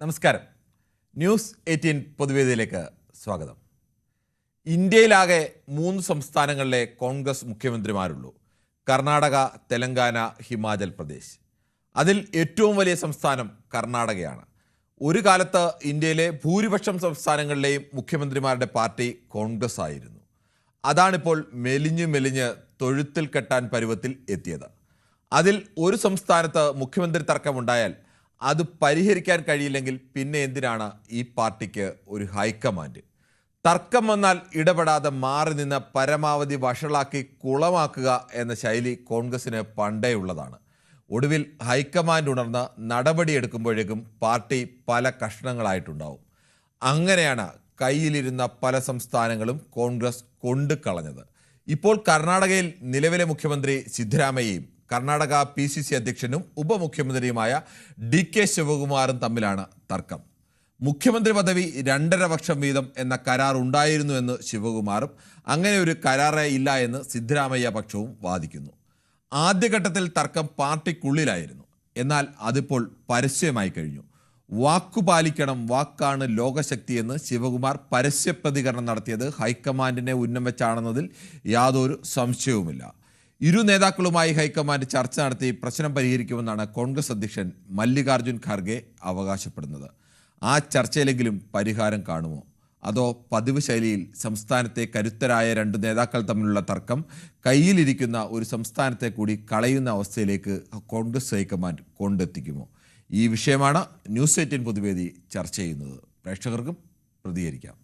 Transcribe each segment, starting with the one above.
നമസ്കാരം. ന്യൂസ് 18 പൊതുവേദിയിലേക്ക് സ്വാഗതം. ഇന്ത്യയിലാകെ 3 സംസ്ഥാനങ്ങളിലെ കോൺഗ്രസ് മുഖ്യമന്ത്രിമാരുള്ളൂ: കർണാടക, തെലങ്കാന, ഹിമാചൽ പ്രദേശ്. അതിൽ ഏറ്റവും വലിയ സംസ്ഥാനം കർണാടകയാണ്. ഒരു കാലത്ത് ഇന്ത്യയിലെ ഭൂരിപക്ഷം സംസ്ഥാനങ്ങളിലെയും മുഖ്യമന്ത്രിമാരുടെ പാർട്ടി കോൺഗ്രസ് ആയിരുന്നു. അതാണിപ്പോൾ മെലിഞ്ഞ് തൊഴുത്തിൽ കെട്ടാൻ പരുവത്തിൽ എത്തിയത്. അതിൽ ഒരു സംസ്ഥാനത്ത് മുഖ്യമന്ത്രി തർക്കമുണ്ടായാൽ അത് പരിഹരിക്കാൻ കഴിയില്ലെങ്കിൽ പിന്നെ എന്തിനാണ് ഈ പാർട്ടിക്ക് ഒരു ഹൈക്കമാൻഡ്? തർക്കം വന്നാൽ ഇടപെടാതെ മാറി നിന്ന് പരമാവധി വഷളാക്കി കുളമാക്കുക എന്ന ശൈലി കോൺഗ്രസിന് പണ്ടേ ഉള്ളതാണ്. ഒടുവിൽ ഹൈക്കമാൻഡ് ഉണർന്ന് നടപടിയെടുക്കുമ്പോഴേക്കും പാർട്ടി പല കഷ്ണങ്ങളായിട്ടുണ്ടാവും. അങ്ങനെയാണ് കയ്യിലിരുന്ന പല സംസ്ഥാനങ്ങളും കോൺഗ്രസ് കൊണ്ടുകളഞ്ഞത്. ഇപ്പോൾ കർണാടകയിൽ നിലവിലെ മുഖ്യമന്ത്രി സിദ്ധരാമയ്യയും കർണാടക PCC അധ്യക്ഷനും ഉപമുഖ്യമന്ത്രിയുമായ DK ശിവകുമാറും തമ്മിലാണ് തർക്കം. മുഖ്യമന്ത്രി പദവി 2.5 വർഷം വീതം എന്ന കരാർ ഉണ്ടായിരുന്നു എന്ന് ശിവകുമാറും, അങ്ങനെ ഒരു കരാറേ ഇല്ല എന്ന് സിദ്ധരാമയ്യ പക്ഷവും വാദിക്കുന്നു. ആദ്യഘട്ടത്തിൽ തർക്കം പാർട്ടിക്കുള്ളിലായിരുന്നു. എന്നാൽ അതിപ്പോൾ പരസ്യമായി കഴിഞ്ഞു. വാക്കുപാലിക്കണം, വാക്കാണ് ലോകശക്തി എന്ന് ശിവകുമാർ പരസ്യ പ്രതികരണം നടത്തിയത് ഹൈക്കമാൻഡിനെ ഉന്നം വെച്ചാണെന്നതിൽ യാതൊരു സംശയവുമില്ല. ഇരു നേതാക്കളുമായി ഹൈക്കമാൻഡ് ചർച്ച നടത്തി പ്രശ്നം പരിഹരിക്കുമെന്നാണ് കോൺഗ്രസ് അധ്യക്ഷൻ മല്ലികാർജുൻ ഖാർഗെ അവകാശപ്പെടുന്നത്. ആ ചർച്ചയിലെങ്കിലും പരിഹാരം കാണുമോ? അതോ പതിവ് ശൈലിയിൽ സംസ്ഥാനത്തെ കരുത്തരായ 2 നേതാക്കൾ തമ്മിലുള്ള തർക്കം കയ്യിലിരിക്കുന്ന ഒരു സംസ്ഥാനത്തെ കൂടി കളയുന്ന അവസ്ഥയിലേക്ക് കോൺഗ്രസ് ഹൈക്കമാൻഡ് കൊണ്ടെത്തിക്കുമോ? ഈ വിഷയമാണ് ന്യൂസ് 18 പൊതുവേദി ചർച്ച ചെയ്യുന്നത്. പ്രേക്ഷകർക്കും പ്രതികരിക്കാം.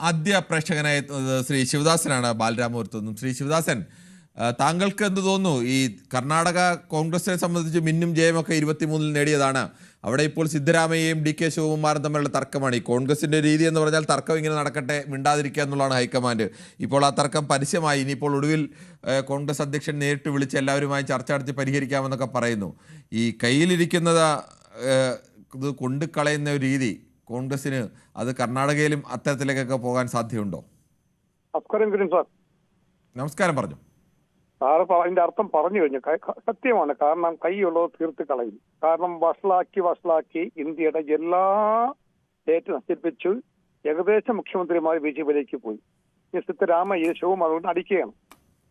ആദ്യ പ്രേക്ഷകനായ ശ്രീ ശിവദാസനാണ് ബാലരാമപുരത്തു നിന്നും. ശ്രീ ശിവദാസൻ, താങ്കൾക്ക് എന്ത് തോന്നുന്നു? ഈ കർണാടക കോൺഗ്രസിനെ സംബന്ധിച്ച് മിന്നും ജയമൊക്കെ 23-ൽ നേടിയതാണ്. അവിടെ ഇപ്പോൾ സിദ്ധരാമയ്യയും DK ശിവകുമാറും തമ്മിലുള്ള തർക്കമാണ്. ഈ കോൺഗ്രസിൻ്റെ രീതി എന്ന് പറഞ്ഞാൽ തർക്കം ഇങ്ങനെ നടക്കട്ടെ, മിണ്ടാതിരിക്കുക എന്നുള്ളതാണ് ഹൈക്കമാൻഡ്. ഇപ്പോൾ ആ തർക്കം പരസ്യമായി. ഇനിയിപ്പോൾ ഒടുവിൽ കോൺഗ്രസ് അധ്യക്ഷൻ നേരിട്ട് വിളിച്ച് എല്ലാവരുമായി ചർച്ച നടത്തി പരിഹരിക്കാമെന്നൊക്കെ പറയുന്നു. ഈ കയ്യിലിരിക്കുന്നത് ഇത് കൊണ്ടുകളയുന്ന ഒരു രീതി കോൺഗ്രസിന്, അത് കർണാടകയിലും അത്തരത്തിലേക്കൊക്കെ പോകാൻ സാധ്യതയുണ്ടോ? നമസ്കാരം. പറഞ്ഞു സാറ് അതിന്റെ അർത്ഥം പറഞ്ഞു കഴിഞ്ഞു. സത്യമാണ്. കാരണം കൈയുള്ളത് തീർത്ത് കളയും. കാരണം വഷളാക്കി ഇന്ത്യയുടെ എല്ലാ സ്റ്റേറ്റ് നശിപ്പിച്ചു. ഏകദേശം മുഖ്യമന്ത്രിമാർ BJPയിലേക്ക് പോയി. സിദ്ധരാമയ്യ ശിവകുമാർ അടിക്കുകയാണ്.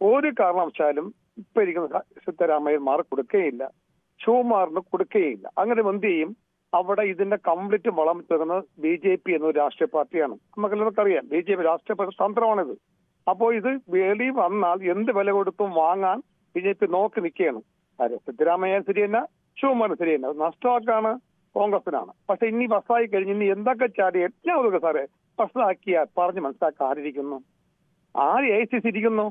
ഒരു കാരണവശാലും ഇപ്പൊ ഇരിക്കുന്ന സിദ്ധരാമയ്യ മാറി കൊടുക്കുകയില്ല, ശിവകുമാറിന് കൊടുക്കുകയില്ല. അങ്ങനെ എന്ത് ചെയ്യും? അവിടെ ഇതിന്റെ കംപ്ലീറ്റ് വളം ചേർന്നത് BJP എന്നൊരു രാഷ്ട്രീയ പാർട്ടിയാണ്. നമുക്കെല്ലാവർക്കും അറിയാം BJP രാഷ്ട്രീയ തന്ത്രമാണിത്. അപ്പോൾ ഇത് വെളി വന്നാൽ എന്ത് വില കൊടുത്തും വാങ്ങാൻ BJP നോക്കി നിൽക്കുകയാണ്. സിദ്ധരാമയ്യ ശരിയല്ല, ശിവകുമാരൻ ശരിയല്ല. നഷ്ടമാക്കാണ് കോൺഗ്രസിനാണ്. പക്ഷെ ഇനി വഷളായി കഴിഞ്ഞ് ഇനി എന്തൊക്കെ ചാടി എല്ലാം സാറേ വഷളാക്കിയാൽ പറഞ്ഞ് മനസ്സിലാക്കാൻ ആരിയിരിക്കുന്നു? ആര് AICC ഇരിക്കുന്നു?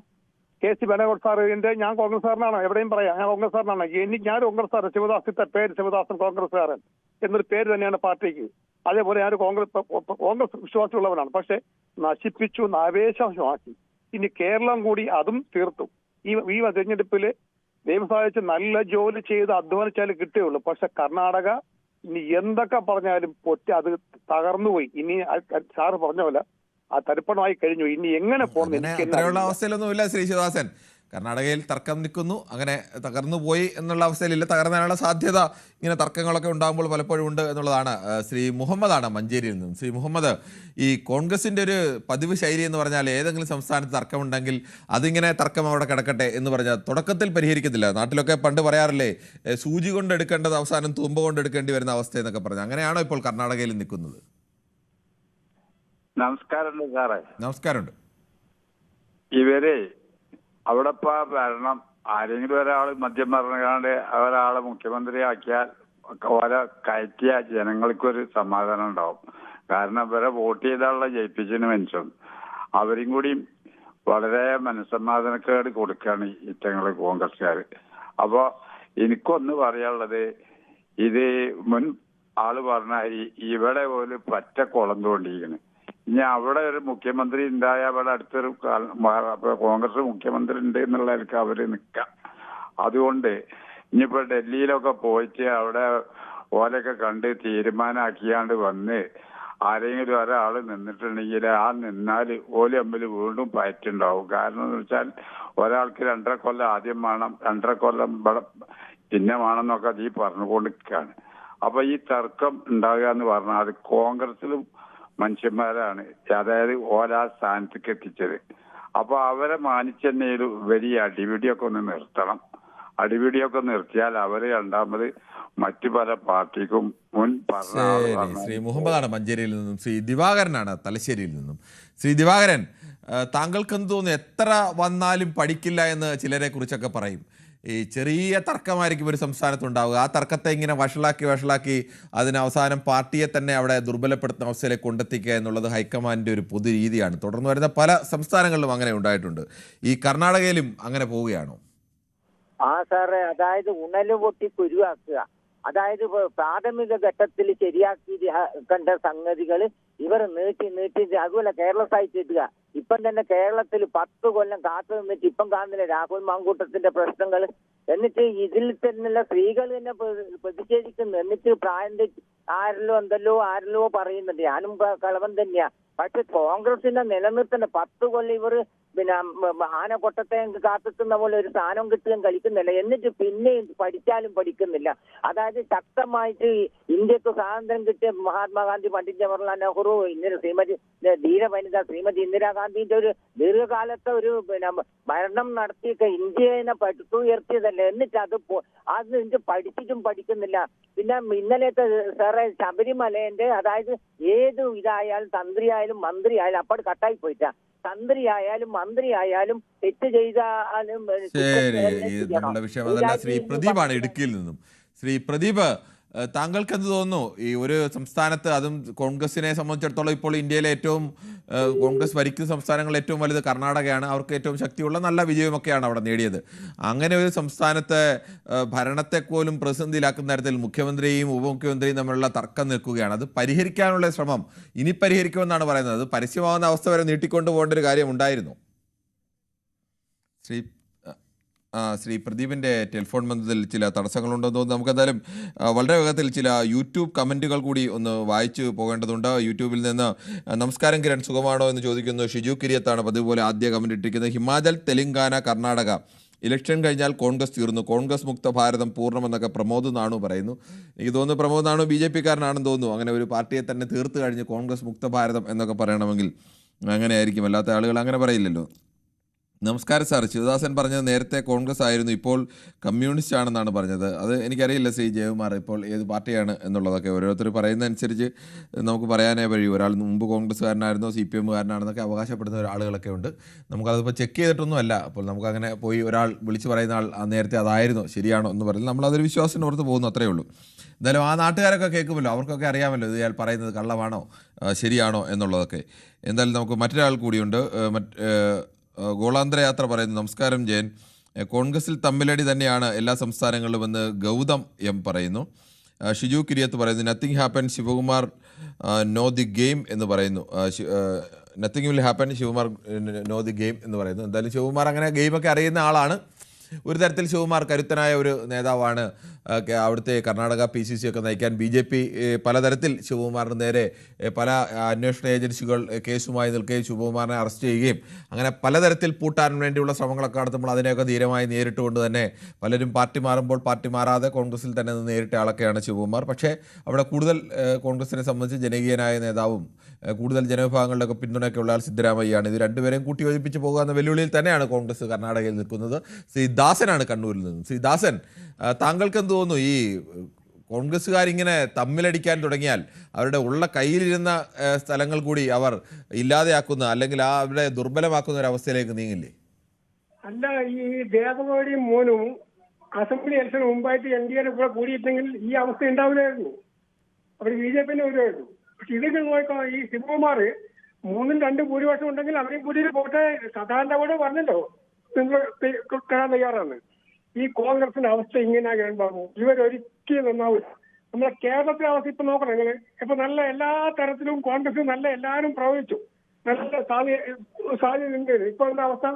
KC വേണുഗോപാൽ സാറിന്റെ ഞാൻ കോൺഗ്രസ്സുകാരനാണ്, എവിടെയും പറയാം ഞാൻ കോൺഗ്രസ്സുകാരനാണ്. ഞാൻ കോൺഗ്രസ്സുകാരൻ. ശിവദാസിന്റെ പേര് ശിവദാസൻ കോൺഗ്രസ്സുകാരൻ എന്നൊരു പേര് തന്നെയാണ് പാർട്ടിക്ക്. അതേപോലെ ഞാൻ കോൺഗ്രസ് വിശ്വാസമുള്ളവനാണ്. പക്ഷെ നശിപ്പിച്ചു, ആവേശമാക്കി. ഇനി കേരളം കൂടി അതും തീർത്തു. ഈ തെരഞ്ഞെടുപ്പില് ദൈവം സഹായിച്ച് നല്ല ജോലി ചെയ്ത് അധ്വാനിച്ചാലും കിട്ടുകയുള്ളൂ. പക്ഷെ കർണാടക ഇനി എന്തൊക്കെ പറഞ്ഞാലും അത് തകർന്നുപോയി. ഇനി സാറ് പറഞ്ഞ പോലെ ആ തരിപ്പണമായി കഴിഞ്ഞു. ഇനി എങ്ങനെ പോകുന്ന അവസ്ഥയിലൊന്നുമില്ല ശ്രീ ശിവദാസൻ. കർണാടകയിൽ തർക്കം നിൽക്കുന്നു, അങ്ങനെ തകർന്നു പോയി എന്നുള്ള അവസ്ഥയിലില്ല. തകർന്നതിനുള്ള സാധ്യത ഇങ്ങനെ തർക്കങ്ങളൊക്കെ ഉണ്ടാകുമ്പോൾ പലപ്പോഴും ഉണ്ട് എന്നുള്ളതാണ്. ശ്രീ മുഹമ്മദാണ് മഞ്ചേരിയിൽ നിന്നും. ശ്രീ മുഹമ്മദ്, ഈ കോൺഗ്രസിൻ്റെ ഒരു പതിവ് ശൈലി എന്ന് പറഞ്ഞാൽ ഏതെങ്കിലും സംസ്ഥാനത്ത് തർക്കമുണ്ടെങ്കിൽ അതിങ്ങനെ തർക്കം അവിടെ കിടക്കട്ടെ എന്ന് പറഞ്ഞാൽ തുടക്കത്തിൽ പരിഹരിക്കത്തില്ല. നാട്ടിലൊക്കെ പണ്ട് പറയാറില്ലേ, സൂചി കൊണ്ട് എടുക്കേണ്ടത് അവസാനം തുമ്പ കൊണ്ട് എടുക്കേണ്ടി വരുന്ന അവസ്ഥ എന്നൊക്കെ പറഞ്ഞു. അങ്ങനെയാണോ ഇപ്പോൾ കർണാടകയിൽ നിൽക്കുന്നത്? നമസ്കാരമുണ്ട് സാറേ. നമസ്കാരമുണ്ട്. ഇവരെ അവിടെ ഭരണം ആരെങ്കിലും ഒരാൾ മദ്യം പറഞ്ഞാണ്ട് ഒരാളെ മുഖ്യമന്ത്രിയാക്കിയാൽ ഓരോ കയറ്റിയ ജനങ്ങൾക്കൊരു സമാധാനം ഉണ്ടാവും. കാരണം ഇവരെ വോട്ട് ചെയ്താലുള്ള ജയിപ്പിച്ചതിന് മനുഷ്യൻ അവരും കൂടി വളരെ മനസ്സമാധാനക്കേട് കൊടുക്കുകയാണ് ഇറ്റങ്ങള് കോൺഗ്രസ്സുകാർ. അപ്പോ എനിക്കൊന്ന് പറയാനുള്ളത്, ഇത് മുൻ ആള് പറഞ്ഞ ഇവിടെ പോലും പറ്റ കുളം തോണ്ടിയിരിക്കുന്നു. ഇനി അവിടെ ഒരു മുഖ്യമന്ത്രി ഉണ്ടായ അവിടെ അടുത്തൊരു കോൺഗ്രസ് മുഖ്യമന്ത്രി ഉണ്ട് എന്നുള്ളവർക്ക് അവര് നിൽക്കാം. അതുകൊണ്ട് ഇനിയിപ്പോ ഡൽഹിയിലൊക്കെ പോയിട്ട് അവിടെ ഓലൊക്കെ കണ്ട് തീരുമാനമാക്കിയാണ്ട് വന്ന് ആരെങ്കിലും ഒരാൾ നിന്നിട്ടുണ്ടെങ്കിൽ ആ നിന്നാൽ ഓല് തമ്മിൽ വീണ്ടും പയറ്റുണ്ടാവും. കാരണം എന്ന് വെച്ചാൽ ഒരാൾക്ക് 2.5 കൊല്ലം ആദ്യം വേണം, 2.5 കൊല്ലം പിന്നെ വേണമെന്നൊക്കെ ഈ പറഞ്ഞുകൊണ്ടിരിക്കുകയാണ്. അപ്പൊ ഈ തർക്കം ഉണ്ടാകുക എന്ന് പറഞ്ഞാൽ അത് കോൺഗ്രസിലും മനുഷ്യന്മാരാണ്, അതായത് ഓലാ സ്ഥാനത്തേക്ക് എത്തിച്ചത്. അപ്പൊ അവരെ മാനിച്ചെന്നേലും വലിയ അടിപിടിയൊക്കെ ഒന്ന് നിർത്തണം. അടിപിടിയൊക്കെ നിർത്തിയാൽ അവര് രണ്ടാമത് മറ്റു പല പാർട്ടിക്കും മുൻ ശ്രീ മുഹമ്മദാണ് മഞ്ചേരിയിൽ നിന്നും. ശ്രീ ദിവാകരനാണ് തലശ്ശേരിയിൽ നിന്നും. ശ്രീ ദിവാകരൻ, താങ്കൾക്ക് എന്ത് തോന്നുന്നു, എത്ര വന്നാലും പഠിക്കില്ല എന്ന് ചിലരെ കുറിച്ചൊക്കെ പറയും. ഈ ചെറിയ തർക്കമായിരിക്കും ഒരു സംസ്ഥാനത്തുണ്ടാവുക, ആ തർക്കത്തെ ഇങ്ങനെ വഷളാക്കി അതിന് അവസാനം പാർട്ടിയെ തന്നെ അവിടെ ദുർബലപ്പെടുത്തുന്ന അവസ്ഥയിലേക്ക് കൊണ്ടെത്തിക്കുക എന്നുള്ളത് ഹൈക്കമാൻഡിൻ്റെ ഒരു പൊതു രീതിയാണ്. തുടർന്ന് വരുന്ന പല സംസ്ഥാനങ്ങളിലും അങ്ങനെ ഉണ്ടായിട്ടുണ്ട്. ഈ കർണാടകയിലും അങ്ങനെ പോവുകയാണോ? സാറേ, അതായത് ഉണല് പൊട്ടി കുരുവാക്കുക. അതായത് പ്രാഥമിക ഘട്ടത്തിൽ ശരിയാക്കി കണ്ട സംഗതികൾ ഇവർ നീട്ടി അതുപോലെ കേരള സാഹിത്യത്തിക ഇപ്പം തന്നെ കേരളത്തിൽ 10 കൊല്ലം കാത്തു നിന്നിട്ട് ഇപ്പം കാണുന്നില്ല രാഹുൽ മാങ്കൂട്ടത്തിന്റെ പ്രശ്നങ്ങൾ. എന്നിട്ട് ഇതിൽ തന്നെയുള്ള സ്ത്രീകൾ തന്നെ പ്രതിഷേധിക്കുന്നു. എന്നിട്ട് പ്രായം തെറ്റി ആരല്ലോ പറയുന്നുണ്ട്. ഞാനും കളവൻ തന്നെയാ. പക്ഷെ കോൺഗ്രസിനെ നിലനിർത്തുന്ന 10 കൊല്ലം ഇവർ പിന്നെ ആനക്കൊട്ടത്തെ കാത്തുന്ന പോലെ ഒരു സ്ഥാനം കിട്ടുകയും കളിക്കുന്നില്ല. എന്നിട്ട് പിന്നെ പഠിച്ചാലും പഠിക്കുന്നില്ല. അതായത് ശക്തമായിട്ട് ഇന്ത്യക്ക് സ്വാതന്ത്ര്യം കിട്ടിയ മഹാത്മാഗാന്ധി, പണ്ഡിറ്റ് ജവഹർലാൽ നെഹ്റു, ശ്രീമതി ധീരവനിത ശ്രീമതി ഇന്ദിരാഗാന്ധിന്റെ ഒരു ദീർഘകാലത്തെ ഒരു പിന്നെ ഭരണം നടത്തിയൊക്കെ ഇന്ത്യനെ പടുത്തുയർത്തിയതല്ലേ. എന്നിട്ട് അത് പഠിച്ചിട്ടും പഠിക്കുന്നില്ല. പിന്നെ ഇന്നലത്തെ സാറേ ശബരിമലേന്റെ അതായത് ഏത് ഇതായാലും തന്ത്രിയായാലും മന്ത്രിയായാലും അപ്പോൾ കട്ടായി പോയിട്ടാ. തന്ത്രിയായാലും മന്ത്രിയായാലും തെറ്റ് ചെയ്താലും നമ്മുടെ വിഷയം അതല്ല. ശ്രീ പ്രദീപാണ് ഇടുക്കിയിൽ നിന്നും. ശ്രീ പ്രദീപ്, താങ്കൾക്ക് എന്ത് തോന്നുന്നു, ഈ ഒരു സംസ്ഥാനത്ത്, അതും കോൺഗ്രസിനെ സംബന്ധിച്ചിടത്തോളം ഇപ്പോൾ ഇന്ത്യയിലെ ഏറ്റവും കോൺഗ്രസ് ഭരിക്കുന്ന സംസ്ഥാനങ്ങളിൽ ഏറ്റവും വലുത് കർണാടകയാണ്, അവർക്ക് ഏറ്റവും ശക്തിയുള്ള നല്ല വിജയമൊക്കെയാണ് അവിടെ നേടിയത്. അങ്ങനെ ഒരു സംസ്ഥാനത്തെ ഭരണത്തെ പോലും പ്രതിസന്ധിയിലാക്കുന്ന തരത്തിൽ മുഖ്യമന്ത്രിയും ഉപമുഖ്യമന്ത്രിയും തമ്മിലുള്ള തർക്കം നിൽക്കുകയാണ്. അത് പരിഹരിക്കാനുള്ള ശ്രമം ഇനി പരിഹരിക്കുമെന്നാണ് പറയുന്നത്. അത് പരസ്യമാവുന്ന അവസ്ഥ വരെ നീട്ടിക്കൊണ്ടു പോകേണ്ട ഒരു കാര്യം ഉണ്ടായിരുന്നു. ശ്രീ പ്രദീപിൻ്റെ ടെലിഫോൺ ബന്ധത്തിൽ ചില തടസ്സങ്ങളുണ്ടെന്ന് തോന്നുന്നു. നമുക്ക് എന്തായാലും വളരെ വേഗത്തിൽ ചില യൂട്യൂബ് കമൻറ്റുകൾ കൂടി ഒന്ന് വായിച്ചു പോകേണ്ടതുണ്ട്. യൂട്യൂബിൽ നിന്ന് നമസ്കാരം കിരൺ, സുഖമാണോ എന്ന് ചോദിക്കുന്നു ഷിജു കിരിയത്താണ് പതിവ് പോലെ ആദ്യ കമൻറ്റ് ഇട്ടിരിക്കുന്നത്. ഹിമാചൽ, തെലങ്കാന, കർണാടക ഇലക്ഷൻ കഴിഞ്ഞാൽ കോൺഗ്രസ് തീർന്നു, കോൺഗ്രസ് മുക്ത ഭാരതം പൂർണ്ണമെന്നൊക്കെ പ്രമോദ് നാണു പറയുന്നു. എനിക്ക് തോന്നുന്നു പ്രമോദ് നാണു BJP കാരനാണെന്ന് തോന്നുന്നു. അങ്ങനെ ഒരു പാർട്ടിയെ തന്നെ തീർത്ത് കഴിഞ്ഞ് കോൺഗ്രസ് മുക്ത ഭാരതം എന്നൊക്കെ പറയണമെങ്കിൽ അങ്ങനെയായിരിക്കും, അല്ലാത്ത ആളുകൾ അങ്ങനെ പറയില്ലല്ലോ. നമസ്കാരം സാർ, ശിവദാസൻ പറഞ്ഞത് നേരത്തെ കോൺഗ്രസ് ആയിരുന്നു, ഇപ്പോൾ കമ്മ്യൂണിസ്റ്റ് ആണെന്നാണ് പറഞ്ഞത്. അത് എനിക്കറിയില്ല ശ്രീ ജയകുമാർ, ഇപ്പോൾ ഏത് പാർട്ടിയാണ് എന്നുള്ളതൊക്കെ ഓരോരുത്തർ പറയുന്നതനുസരിച്ച് നമുക്ക് പറയാനേ കഴിയൂ. ഒരാൾ മുമ്പ് കോൺഗ്രസ്സുകാരനായിരുന്നോ CPM കാരനാണെന്നൊക്കെ അവകാശപ്പെടുന്ന ആളുകളൊക്കെ ഉണ്ട്. നമുക്കതിപ്പോൾ ചെക്ക് ചെയ്തിട്ടൊന്നും അല്ല. അപ്പോൾ നമുക്കങ്ങനെ പോയി ഒരാൾ വിളിച്ച് പറയുന്ന ആൾ നേരത്തെ അതായിരുന്നോ ശരിയാണോ എന്ന് പറഞ്ഞാൽ നമ്മളതൊരു വിശ്വാസത്തിന് ഓർത്ത് പോകുന്നു, അത്രയേ ഉള്ളൂ. എന്തായാലും ആ നാട്ടുകാരൊക്കെ കേൾക്കുമല്ലോ, അവർക്കൊക്കെ അറിയാമല്ലോ ഇത് ഇയാൾ പറയുന്നത് കള്ളമാണോ ശരിയാണോ എന്നുള്ളതൊക്കെ. എന്തായാലും നമുക്ക് മറ്റൊരാൾ കൂടിയുണ്ട്. ഗോളാന്തര യാത്ര പറയുന്നു. നമസ്കാരം ജയൻ, കോൺഗ്രസിൽ തമ്മിലടി തന്നെയാണ് എല്ലാ സംസ്ഥാനങ്ങളിലും എന്ന് ഗൗതം M പറയുന്നു. ഷിജു കിരിയത്ത് പറയുന്നു nothing happen, Shivakumar know the game എന്ന് പറയുന്നു. Nothing will happen, Shivakumar know the game എന്ന് പറയുന്നു. എന്തായാലും ശിവകുമാർ അങ്ങനെ ഗെയിമൊക്കെ അറിയുന്ന ആളാണ്. ഒരു തരത്തിൽ ശിവകുമാർ കരുത്തനായ ഒരു നേതാവാണ്. അവിടുത്തെ കർണാടക PCC ഒക്കെ നയിക്കാൻ BJP പലതരത്തിൽ ശിവകുമാറിന് നേരെ പല അന്വേഷണ ഏജൻസികൾ കേസുമായി നിൽക്കുകയും ശിവകുമാറിനെ അറസ്റ്റ് ചെയ്യുകയും അങ്ങനെ പലതരത്തിൽ പൂട്ടാൻ വേണ്ടിയുള്ള ശ്രമങ്ങളൊക്കെ നടത്തുമ്പോൾ അതിനെയൊക്കെ ധീരമായി നേരിട്ടുകൊണ്ട് തന്നെ പലരും പാർട്ടി മാറുമ്പോൾ പാർട്ടി മാറാതെ കോൺഗ്രസിൽ തന്നെ നേരിട്ട ആളൊക്കെയാണ് ശിവകുമാർ. പക്ഷേ അവിടെ കൂടുതൽ കോൺഗ്രസിനെ സംബന്ധിച്ച് ജനകീയനായ നേതാവും കൂടുതൽ ജനവിഭാഗങ്ങളുടെയൊക്കെ പിന്തുണയൊക്കെയുള്ള ആൾ സിദ്ധരാമയ്യാണ്. ഇത് രണ്ടുപേരെയും കൂട്ടിയോജിപ്പിച്ച് പോകുക എന്ന വെല്ലുവിളിയിൽ തന്നെയാണ് കോൺഗ്രസ് കർണാടകയിൽ നിൽക്കുന്നത്. ശ്രീ ദാസനാണ് കണ്ണൂരിൽ നിന്നും. ശ്രീ ദാസൻ, താങ്കൾക്ക് എന്ത് തോന്നുന്നു, ഈ കോൺഗ്രസ്സുകാരിങ്ങനെ തമ്മിലടിക്കാൻ തുടങ്ങിയാൽ അവരുടെ ഉള്ള കയ്യിലിരുന്ന സ്ഥലങ്ങൾ കൂടി അവർ ഇല്ലാതെയാക്കുന്ന അല്ലെങ്കിൽ അവരുടെ ദുർബലമാക്കുന്ന ഒരു അവസ്ഥയിലേക്ക് നീങ്ങില്ലേ? അല്ല, ഈ ദേവഗൗരിയും മോനും അസംബ്ലി ഇലക്ഷന് മുമ്പായിട്ട് NDAയുടെ കൂടെ കൂടിയിട്ടെങ്കിൽ ഈ അവസ്ഥ ഉണ്ടാവില്ലായിരുന്നു. അവർ BJP വരുമായിരുന്നു. പക്ഷെ ഇതൊക്കെ നോക്കോ, ഈ ശിവകുമാർ 3-2 ഭൂരിപക്ഷം ഉണ്ടെങ്കിൽ അവരെയും കൂട്ടിയിട്ട് പോട്ടെ, സാധാരണ കൂടെ പറഞ്ഞല്ലോ നിങ്ങൾ തരാൻ തയ്യാറാണ്. ഈ കോൺഗ്രസിന്റെ അവസ്ഥ ഇങ്ങനെ ബാബു, ഇവരൊരിക്കലും നന്നാവില്ല. നമ്മളെ കേരളത്തിലെ അവസ്ഥ ഇപ്പൊ നോക്കണം. നിങ്ങൾ ഇപ്പൊ നല്ല എല്ലാ തരത്തിലും കോൺഗ്രസ് നല്ല എല്ലാവരും പ്രവചിച്ചു, നല്ല സാധ്യത ഉണ്ട്. ഇപ്പൊ എന്താ അവസ്ഥ?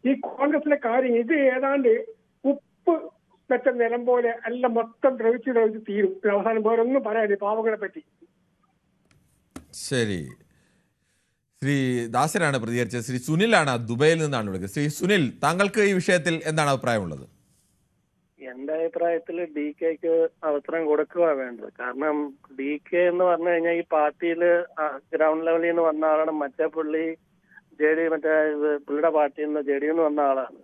ഈ കോൺഗ്രസിലെ കാര്യം ഇത് ഏതാണ്ട് ഉപ്പ് വെച്ച നിലം പോലെ എല്ലാം മൊത്തം ദ്രവിച്ച് തീരും. അവസാനം വേറെ ഒന്നും പറയാനില്ല പാവങ്ങളെ പറ്റി. ശരി, ശ്രീ ദാസനാണ് പ്രതികരിച്ചത്. ശ്രീ സുനിലാണ് ദുബൈയിൽ നിന്നാണ് വിളിക്കുന്നത്. ശ്രീ സുനിൽ, താങ്കൾക്ക് ഈ വിഷയത്തിൽ എന്താണ് അഭിപ്രായമുള്ളത്? എന്റെ അഭിപ്രായത്തിൽ ഡി കെക്ക് അവസരം കൊടുക്കുക വേണ്ടത്. കാരണം ഡി കെ എന്ന് പറഞ്ഞു കഴിഞ്ഞാൽ ഈ പാർട്ടിയിൽ ഗ്രൗണ്ട് ലെവലിൽ നിന്ന് വന്ന ആളാണ്. മറ്റേ പുള്ളി പുള്ളിയുടെ പാർട്ടിയിൽ നിന്ന് ജെ ഡി നിന്ന് വന്ന ആളാണ്.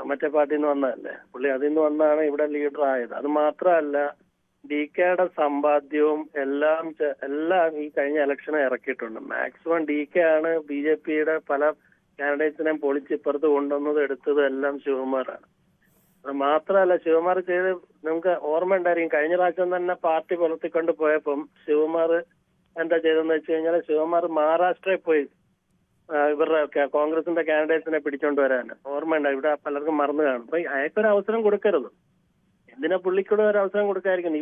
മറ്റേ പാർട്ടിയിൽ നിന്ന് വന്നതല്ലേ പുള്ളി, അതിൽ നിന്ന് വന്നാണ് ഇവിടെ ലീഡർ ആയത്. അത് മാത്രമല്ല, ഡി കെയുടെ സമ്പാദ്യവും എല്ലാം ഈ കഴിഞ്ഞ ഇലക്ഷനെ ഇറക്കിയിട്ടുണ്ട്. മാക്സിമം ഡി കെ ആണ് ബി ജെ പിയുടെ പല കാൻഡിഡേറ്റ്സിനെയും പൊളിച്ചിപ്പുറത്ത് കൊണ്ടുവന്നത് എടുത്തത് എല്ലാം ശിവകുമാറാണ്. അത് മാത്രമല്ല, ശിവകുമാർ ചെയ്ത് നമുക്ക് ഓർമ്മ ഉണ്ടായിരിക്കും, കഴിഞ്ഞ പ്രാവശ്യം തന്നെ പാർട്ടി പുലർത്തിക്കൊണ്ട് പോയപ്പം ശിവകുമാർ എന്താ ചെയ്തെന്ന് വെച്ച് കഴിഞ്ഞാൽ, ശിവകുമാർ മഹാരാഷ്ട്രയിൽ പോയി ഇവരുടെ കോൺഗ്രസിന്റെ കാൻഡിഡേറ്റ്സിനെ പിടിച്ചോണ്ട് വരാൻ ഓർമ്മയുണ്ടായി. ഇവിടെ പലർക്കും മറന്നു കാണും. അപ്പൊ അയാൾക്കൊരു അവസരം കൊടുക്കരുത്. എന്തിനാ പുള്ളിക്കൂടെ ഒരു അവസരം കൊടുക്കാതിരിക്കുന്നത്?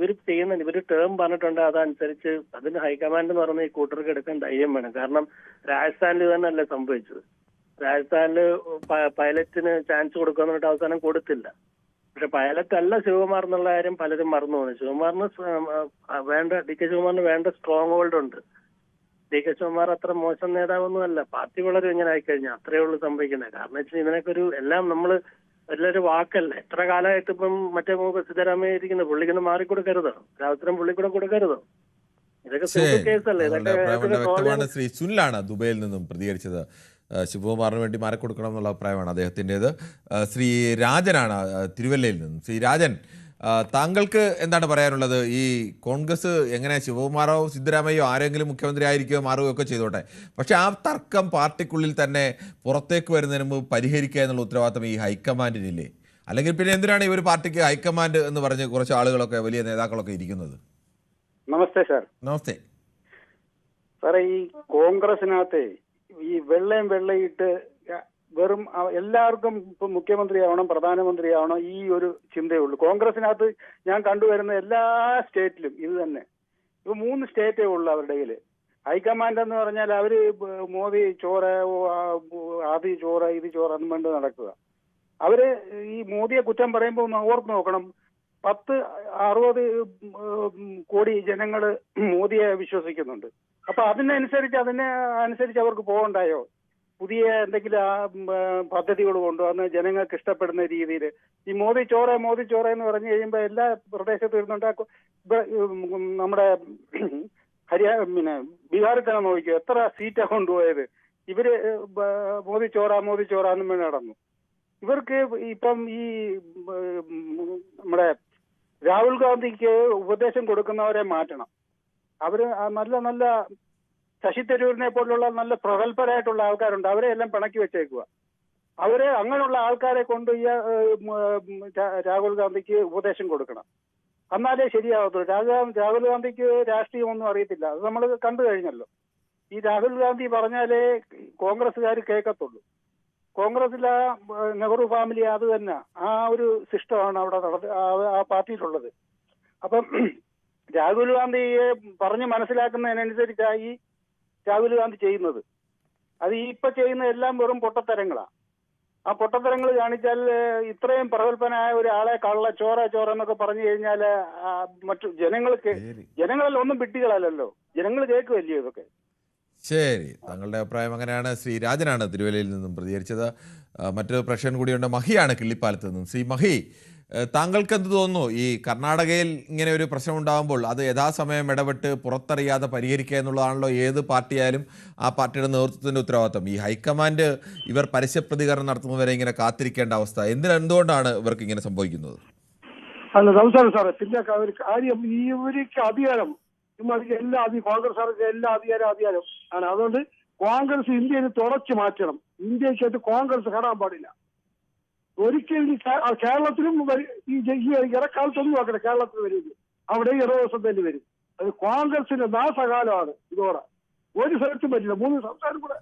ഇവര് ടേം പറഞ്ഞിട്ടുണ്ട്, അതനുസരിച്ച് അതിന് ഹൈക്കമാൻഡ് എന്ന് പറഞ്ഞ ഈ കൂട്ടർക്ക് എടുക്കാൻ ധൈര്യം വേണം. കാരണം രാജസ്ഥാനിൽ തന്നെ അല്ലേ സംഭവിച്ചത്. രാജസ്ഥാനില് പൈലറ്റിന് ചാൻസ് കൊടുക്കാന്ന് പറഞ്ഞിട്ട് അവസാനം കൊടുത്തില്ല. പക്ഷെ പൈലറ്റ് അല്ല ശിവകുമാർ എന്നുള്ള കാര്യം പലരും മറന്നു പോകുന്നു. ഡി കെ ശിവകുമാറിന് വേണ്ട സ്ട്രോങ് ഹോൾഡ് ഉണ്ട്. ഡി കെ ശിവകുമാർ അത്ര മോശം നേതാവൊന്നും അല്ല. പാർട്ടി വളരെ ഇങ്ങനെ ആയിക്കഴിഞ്ഞാൽ അത്രയേ ഉള്ളൂ സംഭവിക്കുന്നത്. കാരണം വെച്ചാൽ ഇതിനൊക്കെ എല്ലാം നമ്മള് എല്ലാവരും വാക്കല്ല. എത്ര കാലമായിട്ട് ഇപ്പം മറ്റേ സിദ്ധരാമയ്യ ഇരിക്കുന്നത്, പുള്ളിക്കൊന്ന് മാറിക്കൊടുക്കരുതോ? അവസരം പുള്ളിക്കൂടെ കൊടുക്കരുതോ? ഇതൊക്കെ സിമ്പിൾ കേസല്ലേ. വ്യക്തമാണ്. ശ്രീ സുനിലാണ് ദുബൈയിൽ നിന്നും പ്രതികരിച്ചത്. ശിവകുമാറിന് വേണ്ടി മാറിക്കൊടുക്കണം എന്നുള്ള അഭിപ്രായമാണ് അദ്ദേഹത്തിൻ്റെത്. ശ്രീ രാജനാണ് തിരുവല്ലയിൽ നിന്നും. ശ്രീ രാജൻ, താങ്കൾക്ക് എന്താണ് പറയാനുള്ളത്? ഈ കോൺഗ്രസ് എങ്ങനെ ശിവകുമാറോ സിദ്ധരാമയ്യോ ആരെങ്കിലും മുഖ്യമന്ത്രി ആയിരിക്കുകയോ മാറുകയോ ഒക്കെ ചെയ്തോട്ടെ, പക്ഷെ ആ തർക്കം പാർട്ടിക്കുള്ളിൽ തന്നെ പുറത്തേക്ക് വരുന്നതിന് മുമ്പ് പരിഹരിക്കുക എന്നുള്ള ഉത്തരവാദിത്തം ഈ ഹൈക്കമാൻഡിനില്ലേ? അല്ലെങ്കിൽ പിന്നെ എന്തിനാണ് ഈ ഒരു പാർട്ടിക്ക് ഹൈക്കമാൻഡ് എന്ന് പറഞ്ഞ് കുറച്ച് ആളുകളൊക്കെ വലിയ നേതാക്കളൊക്കെ ഇരിക്കുന്നത്? നമസ്തേ സാർ. നമസ്തേ സാറേ, ഈ കോൺഗ്രസിനകത്ത് ഈ വെള്ളയിട്ട് വെറും എല്ലാവർക്കും ഇപ്പൊ മുഖ്യമന്ത്രിയാവണം, പ്രധാനമന്ത്രിയാവണം, ഈ ഒരു ചിന്തയുള്ളൂ. കോൺഗ്രസിനകത്ത് ഞാൻ കണ്ടുവരുന്ന എല്ലാ സ്റ്റേറ്റിലും ഇത് തന്നെ. ഇപ്പൊ 3 സ്റ്റേറ്റേ ഉള്ളു അവരുടെ കയ്യില്. ഹൈക്കമാൻഡ് എന്ന് പറഞ്ഞാൽ അവര് മോദി ചോറ്, ആദി ചോറ്, ഇത് ചോറ് എന്നും വേണ്ടി നടക്കുക. അവര് ഈ മോദിയെ കുറ്റം പറയുമ്പോൾ ഓർത്ത് നോക്കണം, 60 കോടി ജനങ്ങള് മോദിയെ വിശ്വസിക്കുന്നുണ്ട്. അപ്പൊ അതിനനുസരിച്ച് അവർക്ക് പോകണ്ടായോ? പുതിയ എന്തെങ്കിലും പദ്ധതികൾ കൊണ്ടുവന്ന് ജനങ്ങൾക്ക് ഇഷ്ടപ്പെടുന്ന രീതിയിൽ ഈ മോദി ചോറ എന്ന് പറഞ്ഞു കഴിയുമ്പോൾ എല്ലാ പ്രദേശത്തും ഇരുന്നുണ്ട്. നമ്മുടെ ബീഹാറിൽ തന്നെ നോക്കിയോ, എത്ര സീറ്റാ കൊണ്ടുപോയത്. ഇവര് മോദി ചോറ എന്നും വേണ്ടി നടന്നു. ഇവർക്ക് ഇപ്പം ഈ നമ്മുടെ രാഹുൽ ഗാന്ധിക്ക് ഉപദേശം കൊടുക്കുന്നവരെ മാറ്റണം. അവര് നല്ല ശശി തരൂരിനെ പോലുള്ള നല്ല പ്രഗത്ഭരായിട്ടുള്ള ആൾക്കാരുണ്ട്, അവരെ എല്ലാം പിണക്കി വെച്ചേക്കുക. അവരെ അങ്ങനെയുള്ള ആൾക്കാരെ കൊണ്ട് രാഹുൽ ഗാന്ധിക്ക് ഉപദേശം കൊടുക്കണം. എന്നാലേ ശരിയാവത്തുള്ളൂ. രാഹുൽ ഗാന്ധിക്ക് രാഷ്ട്രീയമൊന്നും അറിയത്തില്ല, അത് നമ്മൾ കണ്ടു കഴിഞ്ഞല്ലോ. ഈ രാഹുൽ ഗാന്ധി പറഞ്ഞാലേ കോൺഗ്രസ്സുകാർ കേൾക്കത്തുള്ളൂ. കോൺഗ്രസിലെ നെഹ്റു ഫാമിലി അത് തന്നെ, ആ ഒരു സിസ്റ്റമാണ് അവിടെ ആ പാർട്ടിയിലുള്ളത്. അപ്പം രാഹുൽ ഗാന്ധിയെ പറഞ്ഞ് മനസ്സിലാക്കുന്നതിനനുസരിച്ചായി രാഹുൽ ഗാന്ധി ചെയ്യുന്നത്. അത് ഇപ്പൊ ചെയ്യുന്ന എല്ലാം വെറും പൊട്ടത്തരങ്ങളാണ്. ആ പൊട്ടത്തരങ്ങൾ കാണിച്ചാൽ ഇത്രയും പ്രഗത്ഭനായ ഒരാളെ ചോറ എന്നൊക്കെ പറഞ്ഞു കഴിഞ്ഞാൽ മറ്റു ജനങ്ങളിൽ ഒന്നും വിട്ടികളല്ലോ, ജനങ്ങൾ കേൾക്കുമല്ലയോ ഇതൊക്കെ. ശരി, താങ്കളുടെ അഭിപ്രായം അങ്ങനെയാണ്. ശ്രീ രാജനാണ് തിരുവല്ലയിൽ നിന്നും പ്രതികരിച്ചത്. മറ്റൊരു പ്രശ്നം കൂടിയുണ്ട്, മഹിയാണ് കിള്ളിപ്പാലത്ത് നിന്നും. ശ്രീ മഹി, താങ്കൾക്ക് എന്ത് തോന്നുന്നു? ഈ കർണാടകയിൽ ഇങ്ങനെ ഒരു പ്രശ്നം ഉണ്ടാകുമ്പോൾ അത് യഥാസമയം ഇടപെട്ട് പുറത്തറിയാതെ പരിഹരിക്കുക എന്നുള്ളതാണല്ലോ ഏത് പാർട്ടിയായാലും ആ പാർട്ടിയുടെ നേതൃത്വത്തിന്റെ ഉത്തരവാദിത്വം. ഈ ഹൈക്കമാൻഡ് ഇവർ പരസ്യപ്രതികരണം നടത്തുന്നവരെ ഇങ്ങനെ കാത്തിരിക്കേണ്ട അവസ്ഥ എന്തുകൊണ്ടാണ് ഇവർക്ക് ഇങ്ങനെ സംഭവിക്കുന്നത്? അല്ല, നമസ്കാരം സാറേ. പിന്നെ ഒരു കാര്യം, ഇവർക്ക് അധികാരം കോൺഗ്രസ് എല്ലാ അധികാരം ആണ്. അതുകൊണ്ട് കോൺഗ്രസ് ഇന്ത്യയിൽ തുടച്ചു മാറ്റണം. ഇന്ത്യക്കകത്ത് കോൺഗ്രസ് കയറാൻ പാടില്ല ഒരിക്കലും. കേരളത്തിലും ഈ ഇടക്കാലത്തൊന്നും നോക്കട്ടെ, കേരളത്തിൽ വരുന്നത് അവിടെ ഇടതുവശം തന്നെ വരും. അത് കോൺഗ്രസിന്റെ നാശകാലമാണ് ഇതോടെ. ഒരു സ്ഥലത്തും പറ്റില്ല. 3 സംസ്ഥാനം കൂടെ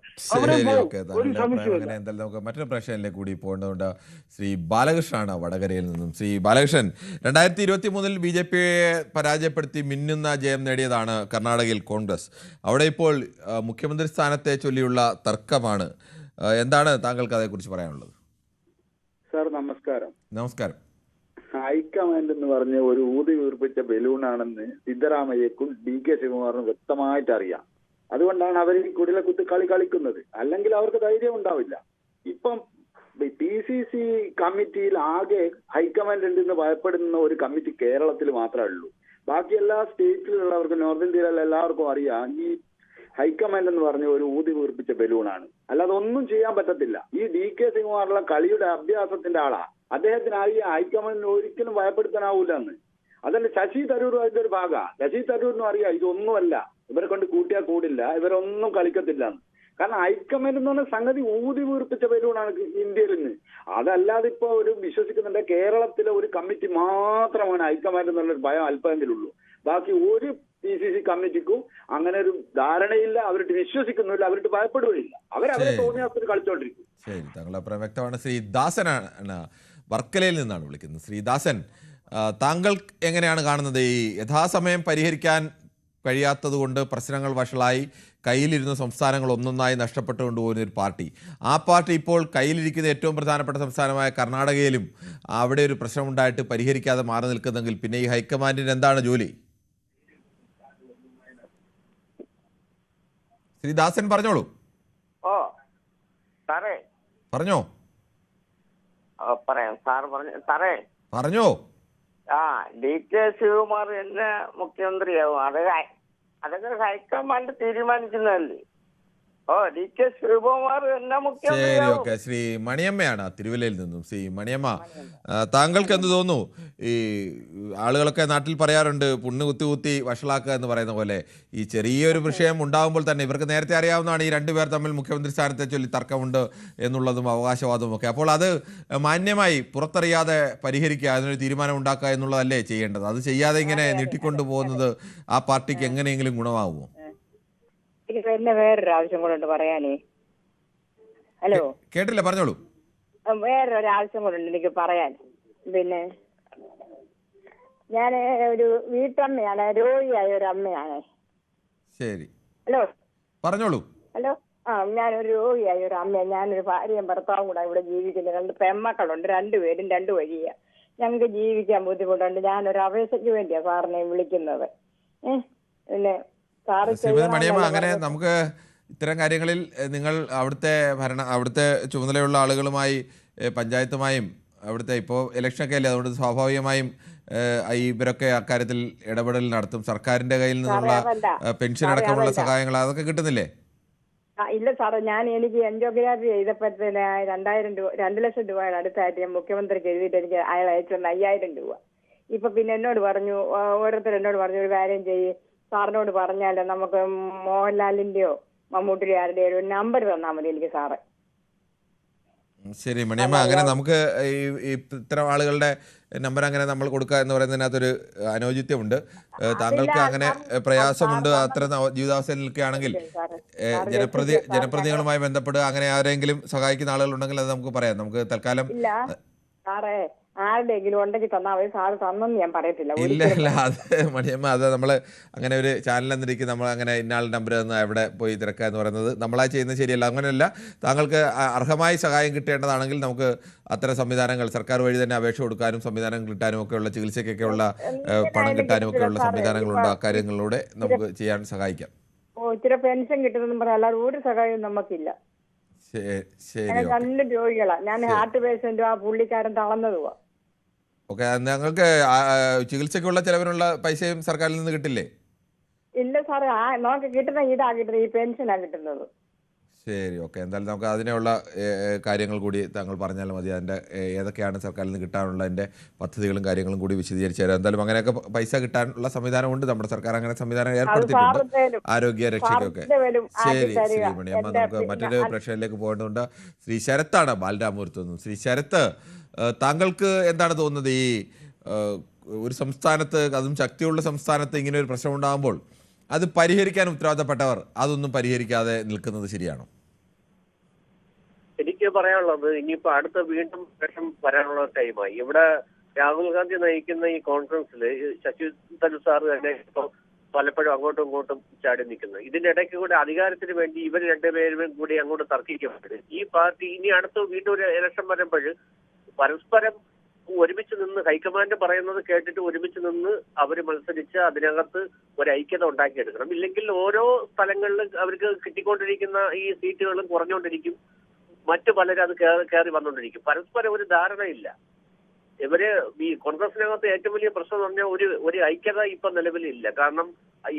എന്തായാലും നമുക്ക് മറ്റൊരു പ്രശ്നത്തിലേക്ക് കൂടി പോകേണ്ടതുണ്ട്. ശ്രീ ബാലകൃഷ്ണനാണ് വടകരയിൽ നിന്നും. ശ്രീ ബാലകൃഷ്ണൻ, 2023 BJPയെ പരാജയപ്പെടുത്തി മിന്നുന്ന ജയം നേടിയതാണ് കർണാടകയിൽ കോൺഗ്രസ്. അവിടെ ഇപ്പോൾ മുഖ്യമന്ത്രി സ്ഥാനത്തെ ചൊല്ലിയുള്ള തർക്കമാണ്. എന്താണ് താങ്കൾക്ക് അതേക്കുറിച്ച് പറയാനുള്ളത്? സാർ നമസ്കാരം. നമസ്കാരം. ഹൈക്കമാൻഡ് എന്ന് പറഞ്ഞ ഒരു ഊതി വീർപ്പിച്ച ബലൂണാണെന്ന് സിദ്ധരാമയ്യക്കും DK ശിവകുമാറിനും വ്യക്തമായിട്ട് അറിയാം. അതുകൊണ്ടാണ് അവർ ഈ കുടില കുത്തി കളി കളിക്കുന്നത്. അല്ലെങ്കിൽ അവർക്ക് ധൈര്യം ഉണ്ടാവില്ല. ഇപ്പം PCC കമ്മിറ്റിയിൽ ആകെ ഹൈക്കമാൻഡ് ഉണ്ടെന്ന് ഭയപ്പെടുന്ന ഒരു കമ്മിറ്റി കേരളത്തിൽ മാത്രമേ ഉള്ളൂ. ബാക്കി എല്ലാ സ്റ്റേറ്റിലുള്ളവർക്കും നോർത്ത് ഇന്ത്യയിലുള്ള എല്ലാവർക്കും അറിയാം ഈ ഹൈക്കമാൻഡ് എന്ന് പറഞ്ഞ ഒരു ഊതി വീർപ്പിച്ച ബലൂണാണ്. അല്ലാതെ ഒന്നും ചെയ്യാൻ പറ്റത്തില്ല. ഈ DK ശിവകുമാറുള്ള കളിയുടെ അഭ്യാസത്തിന്റെ ആളാ. അദ്ദേഹത്തിന് അറിയാം ഹൈക്കമാൻഡിന് ഒരിക്കലും ഭയപ്പെടുത്താനാവൂല എന്ന്. അതല്ല ശശി തരൂർ അതിന്റെ ഒരു ഭാഗമാണ്. ശശി തരൂരിനും അറിയാം ഇതൊന്നുമല്ല, ഇവരെ കൊണ്ട് കൂട്ടിയാൽ കൂടില്ല, ഇവരൊന്നും കളിക്കത്തില്ല എന്ന്. കാരണം ഹൈക്കമാൻഡ് എന്ന് പറഞ്ഞ സംഗതി ഊതി വീർപ്പിച്ച ബലൂണാണ് ഇന്ത്യയിൽ നിന്ന്. അതല്ലാതെ ഇപ്പൊ ഒരു വിശ്വസിക്കുന്നുണ്ട് കേരളത്തിലെ ഒരു കമ്മിറ്റി മാത്രമാണ് ഹൈക്കമാൻഡ് എന്നുള്ളൊരു ഭയം അല്പമെങ്കിലുള്ളൂ. ബാക്കി ഒരു PCC കമ്മിറ്റിക്കും അങ്ങനെ ഒരു ധാരണയില്ല, അവരുടെ വിശ്വസിക്കുന്നില്ല, അവരുടെ ഭയപ്പെടുകയില്ല. അവരെ തോന്നിയാൽ കളിച്ചോണ്ടിരിക്കും. ശരി, താങ്കളുടെ അഭിപ്രായം വ്യക്തമാണ്. ശ്രീ ദാസനാണ് വർക്കലയിൽ നിന്നാണ് വിളിക്കുന്നത്. ശ്രീ ദാസൻ, താങ്കൾ എങ്ങനെയാണ് കാണുന്നത്? ഈ യഥാസമയം പരിഹരിക്കാൻ കഴിയാത്തത് കൊണ്ട് പ്രശ്നങ്ങൾ വഷളായി കയ്യിലിരുന്ന സംസ്ഥാനങ്ങൾ ഒന്നൊന്നായി നഷ്ടപ്പെട്ടുകൊണ്ട് പോകുന്ന ഒരു പാർട്ടി, ആ പാർട്ടി ഇപ്പോൾ കയ്യിലിരിക്കുന്ന ഏറ്റവും പ്രധാനപ്പെട്ട സംസ്ഥാനമായ കർണാടകയിലും അവിടെ ഒരു പ്രശ്നമുണ്ടായിട്ട് പരിഹരിക്കാതെ മാറി നിൽക്കുന്നെങ്കിൽ പിന്നെ ഈ ഹൈക്കമാൻഡിന് എന്താണ് ജോലി? ശ്രീ ദാസൻ പറഞ്ഞോളൂ. പറഞ്ഞോ പറഞ്ഞോ. DK ശിവകുമാർ എന്നെ മുഖ്യമന്ത്രിയാവും. അതൊക്കെ ഹൈക്കമാൻഡ് തീരുമാനിക്കുന്നതല്ലേ. DK ശിവകുമാർ എന്നെ ശരി, മുഖ്യമന്ത്രിയാവും. ഓക്കെ. ശ്രീ മണിയമ്മയാണ് തിരുവല്ലയിൽ നിന്നും. ശ്രീ മണിയമ്മ, താങ്കൾക്ക് എന്ത് തോന്നുന്നു? ഈ ആളുകളൊക്കെ നാട്ടിൽ പറയാറുണ്ട് പുണ്ണ് കുത്തി കുത്തി വഷളാക്കുക എന്ന് പറയുന്ന പോലെ ഈ ചെറിയൊരു വിഷയം ഉണ്ടാകുമ്പോൾ തന്നെ ഇവർക്ക് നേരത്തെ അറിയാവുന്നതാണ് ഈ രണ്ടുപേർ തമ്മിൽ മുഖ്യമന്ത്രി സ്ഥാനത്തെ ചൊല്ലി തർക്കമുണ്ട് എന്നുള്ളതും അവകാശവാദവും ഒക്കെ. അപ്പോൾ അത് മാന്യമായി പുറത്തറിയാതെ പരിഹരിക്കുക, അതിനൊരു തീരുമാനം ഉണ്ടാക്കുക എന്നുള്ളതല്ലേ ചെയ്യേണ്ടത്? അത് ചെയ്യാതെ ഇങ്ങനെ നീട്ടിക്കൊണ്ടു പോകുന്നത് ആ പാർട്ടിക്ക് എങ്ങനെയെങ്കിലും ഗുണമാകുമോ? പിന്നെ വേറൊരു ആവശ്യം കൂടെ ഉണ്ട് പറയാനേ. ഹലോ, കേട്ടില്ല, പറഞ്ഞോളൂ. വേറൊരു ആവശ്യം കൂടെ ഉണ്ട് എനിക്ക് പറയാൻ. പിന്നെ ഞാൻ ഒരു വീട്ടമ്മയാണ്, രോഗിയായ ഒരു അമ്മയാണ്. ശരി, ഹലോ പറഞ്ഞോളൂ. ഹലോ, ഞാനൊരു രോഗിയായ ഒരു അമ്മയാണ്. ഞാനൊരു ഭാര്യയും ഭർത്താവും കൂടെ ഇവിടെ ജീവിക്കുന്നത്. 2 പെമ്മക്കളുണ്ട്, 2 പേരും 2 വഴിയാണ്. ഞങ്ങൾക്ക് ജീവിക്കാൻ ബുദ്ധിമുട്ടുണ്ട്. ഞാനൊരു അപേക്ഷയ്ക്ക് വേണ്ടിയാണ് സാറിനെ വിളിക്കുന്നത്. പിന്നെ ശ്രീമതി മണിയമ്മ, അങ്ങനെ നമുക്ക് ഇത്തരം കാര്യങ്ങളിൽ നിങ്ങൾ അവിടുത്തെ ചുമതലയുള്ള ആളുകളുമായി പഞ്ചായത്തുമായും അവിടുത്തെ ഇപ്പോൾ ഇലക്ഷനൊക്കെ അല്ലേ, അതുകൊണ്ട് സ്വാഭാവികമായും ഇവരൊക്കെ അക്കാര്യത്തിൽ ഇടപെടൽ നടത്തും. സർക്കാരിന്റെ കയ്യിൽ നിന്നുള്ള പെൻഷൻ അടക്കമുള്ള സഹായങ്ങൾ അതൊക്കെ കിട്ടുന്നില്ലേ? ഇല്ല സാറേ, എനിക്ക് എൻജിയോഗ്രാഫി ചെയ്തപ്പോഴത്തേന് 2 ലക്ഷം രൂപയുടെ അടുത്തായിട്ട് ഞാൻ മുഖ്യമന്ത്രിക്ക് എഴുതിയിട്ട് എനിക്ക് അയാൾ അയച്ചു 5000 രൂപ. ഇപ്പൊ പിന്നെ എന്നോട് പറഞ്ഞു, ഓരോരുത്തർ എന്നോട് പറഞ്ഞു ഒരു കാര്യം ചെയ്യ്, സാറിനോട് പറഞ്ഞാലോ നമുക്ക് മോഹൻലാലിന്റെയോ മമ്മൂട്ടിയോ ആരുടെയോ ഒരു നമ്പർ തന്നാൽ മതി എനിക്ക് സാറ്. ശരി മണിയമ്മ, അങ്ങനെ നമുക്ക് ഈ ഇത്തരം ആളുകളുടെ നമ്പർ അങ്ങനെ നമ്മൾ കൊടുക്കുക എന്ന് പറയുന്നതിനകത്തൊരു അനൗചിത്യമുണ്ട്. താങ്കൾക്ക് അങ്ങനെ പ്രയാസമുണ്ട്, അത്തരം ജീവിതാവസ്ഥയിൽ നിൽക്കുകയാണെങ്കിൽ ജനപ്രതിനിധികളുമായി ബന്ധപ്പെടുക. അങ്ങനെ ആരെങ്കിലും സഹായിക്കുന്ന ആളുകളുണ്ടെങ്കിൽ അത് നമുക്ക് പറയാം. നമുക്ക് തൽക്കാലം സാറേ ആരുടെയെങ്കിലും ഉണ്ടെങ്കിൽ തന്നാൽ മതി. സാറ് തന്നെന്ന് ഞാൻ പറയത്തില്ല. ഇല്ല, അത് മണിയമ്മ, അത് നമ്മൾ അങ്ങനെ ഒരു ചാനൽ എന്നിരിക്കും നമ്മൾ അങ്ങനെ ഇന്നാൾ നമ്പർ തന്ന് എവിടെ പോയി തിരക്കുക എന്ന് പറയുന്നത് നമ്മളായി ചെയ്യുന്നത് ശരിയല്ല. അങ്ങനെയല്ല, താങ്കൾക്ക് അർഹമായി സഹായം കിട്ടേണ്ടതാണെങ്കിൽ നമുക്ക് അത്തരം സംവിധാനങ്ങൾ സർക്കാർ വഴി തന്നെ അപേക്ഷ കൊടുക്കാനും സംവിധാനം കിട്ടാനും ഒക്കെയുള്ള ചികിത്സയ്ക്കൊക്കെയുള്ള പണം കിട്ടാനും ഒക്കെയുള്ള സംവിധാനങ്ങളുണ്ട്. ആ കാര്യങ്ങളിലൂടെ നമുക്ക് ചെയ്യാൻ സഹായിക്കാം. ഇച്ചിരി പെൻഷൻ കിട്ടുന്നതെന്ന് പറയാം, അല്ലാതെ ഒരു സഹായവും നമുക്കില്ല. ശരി, 2 രോഗികളാ. ഞാൻ ഹാർട്ട് പേഷ്യന്റും ആ പുള്ളിക്കാരൻ തളർന്നതുവാ. ഓക്കെ, ഞങ്ങൾക്ക് ചികിത്സയ്ക്കുള്ള ചെലവിനുള്ള പൈസയും സർക്കാരിൽ നിന്ന് കിട്ടില്ലേ? ഇല്ല സാറേ, നമുക്ക് കിട്ടുന്ന കിട്ടുന്നത് ഈ പെൻഷനാണ് കിട്ടുന്നത്. ശരി, ഓക്കെ. എന്തായാലും നമുക്ക് അതിനുള്ള കാര്യങ്ങൾ കൂടി താങ്കൾ പറഞ്ഞാൽ മതി. അതിൻ്റെ ഏതൊക്കെയാണ് സർക്കാരിൽ നിന്ന് കിട്ടാനുള്ളതിൻ്റെ പദ്ധതികളും കാര്യങ്ങളും കൂടി വിശദീകരിച്ചു തരാം. എന്തായാലും അങ്ങനെയൊക്കെ പൈസ കിട്ടാനുള്ള സംവിധാനമുണ്ട്. നമ്മുടെ സർക്കാർ അങ്ങനെ സംവിധാനം ഏർപ്പെടുത്തിയിട്ടുണ്ട്, ആരോഗ്യ രക്ഷയ്ക്കൊക്കെ. ശരി ശ്രീമണിയമ്മ, നമുക്ക് മറ്റൊരു പ്രശ്നത്തിലേക്ക് പോകേണ്ടതുണ്ട്. ശ്രീ ശരത്താണ് ബാലരാമപുരത്ത് നിന്നും. ശ്രീ ശരത്ത്, താങ്കൾക്ക് എന്താണ് തോന്നുന്നത്? ഈ ഒരു സംസ്ഥാനത്ത്, അതും ശക്തിയുള്ള സംസ്ഥാനത്ത് ഇങ്ങനെ ഒരു പ്രശ്നം ഉണ്ടാകുമ്പോൾ അത് പരിഹരിക്കാൻ ഉത്തരവാദപ്പെട്ടവർ അതൊന്നും പരിഹരിക്കാതെ നിൽക്കുന്നത് ശരിയാണോ? എനിക്ക് പറയാനുള്ളത്, ഇനിയിപ്പോ അടുത്ത വീണ്ടും പ്രശ്നം വരാനുള്ള ടൈമായി. ഇവിടെ രാഹുൽ ഗാന്ധി നയിക്കുന്ന ഈ കോൺഫറൻസിൽ ശശി തരൂർ സാറ് തന്നെ ഇപ്പൊ പലപ്പോഴും അങ്ങോട്ടും ഇങ്ങോട്ടും ചാടി നിൽക്കുന്നത്. ഇതിന്റെ ഇടയ്ക്ക് കൂടെ അധികാരത്തിന് വേണ്ടി ഇവർ 2 പേരും കൂടി അങ്ങോട്ട് തർക്കിക്കപ്പെടും. ഈ പാർട്ടി ഇനി അടുത്ത വീണ്ടും ഒരു ഇലക്ഷൻ വരുമ്പോൾ പരസ്പരം ഒരുമിച്ച് നിന്ന് ഹൈക്കമാൻഡ് പറയുന്നത് കേട്ടിട്ട് ഒരുമിച്ച് നിന്ന് അവർ മത്സരിച്ച് അതിനകത്ത് ഒരു ഐക്യത ഉണ്ടാക്കിയെടുക്കണം. ഇല്ലെങ്കിൽ ഓരോ സ്ഥലങ്ങളിലും അവർക്ക് കിട്ടിക്കൊണ്ടിരിക്കുന്ന ഈ സീറ്റുകളും കുറഞ്ഞുകൊണ്ടിരിക്കും, മറ്റു പലരും അത് കയറി വന്നുകൊണ്ടിരിക്കും. പരസ്പരം ഒരു ധാരണയില്ല. ഇവര് ഈ കോൺഗ്രസിനകത്ത് ഏറ്റവും വലിയ പ്രശ്നം എന്ന് പറഞ്ഞാൽ ഒരു ഐക്യത ഇപ്പൊ നിലവിലില്ല. കാരണം